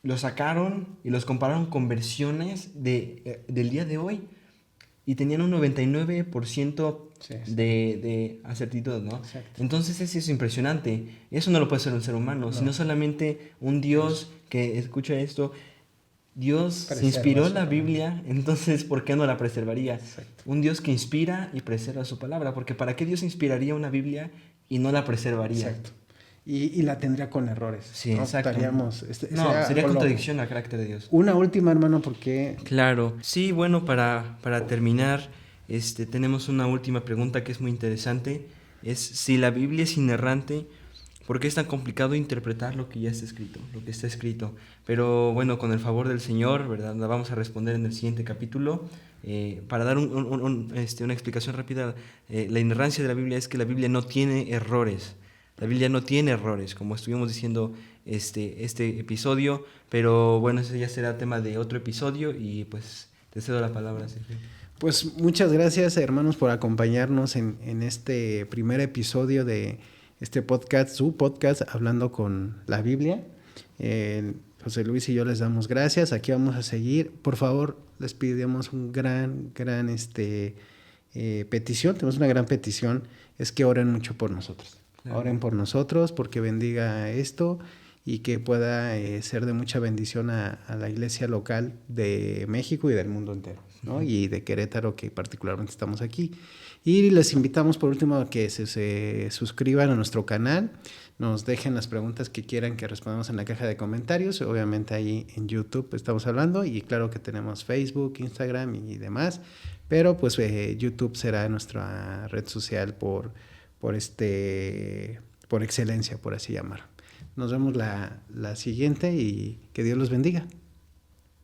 Los sacaron y los compararon con versiones del día de hoy, y tenían un 99% de acertitud, ¿no? Exacto. Entonces eso es impresionante. Eso no lo puede hacer un ser humano, sino solamente un Dios que escucha esto. Dios se inspiró la Biblia, entonces ¿por qué no la preservaría? Exacto. Un Dios que inspira y preserva su palabra, porque ¿para qué Dios inspiraría una Biblia y no la preservaría? Exacto. y la tendría con errores. Sí, ¿no? exacto. Sería contradicción al carácter de Dios. Una última, hermano, porque... Claro. Sí, bueno, para terminar, tenemos una última pregunta que es muy interesante. Es si la Biblia es inerrante, ¿por qué es tan complicado interpretar lo que ya está escrito, lo que está escrito? Pero bueno, con el favor del Señor, ¿verdad? La vamos a responder en el siguiente capítulo. Para dar una explicación rápida, la inerrancia de la Biblia es que la Biblia no tiene errores. La Biblia no tiene errores, como estuvimos diciendo este episodio, pero bueno, ese ya será tema de otro episodio y pues te cedo la palabra, Sergio. Pues muchas gracias, hermanos, por acompañarnos en este primer episodio de este podcast, su podcast, Hablando con la Biblia. José Luis y yo les damos gracias. Aquí vamos a seguir. Por favor, les pedimos un gran petición. Tenemos una gran petición. Es que oren mucho por nosotros. Claro. Oren por nosotros porque bendiga esto y que pueda ser de mucha bendición a la iglesia local de México y del mundo entero, ¿no? Y de Querétaro, que particularmente estamos aquí. Y les invitamos por último a que se suscriban a nuestro canal, nos dejen las preguntas que quieran que respondamos en la caja de comentarios, obviamente ahí en YouTube estamos hablando, y claro que tenemos Facebook, Instagram y demás, pero pues YouTube será nuestra red social por excelencia, por así llamar. Nos vemos la siguiente y que Dios los bendiga.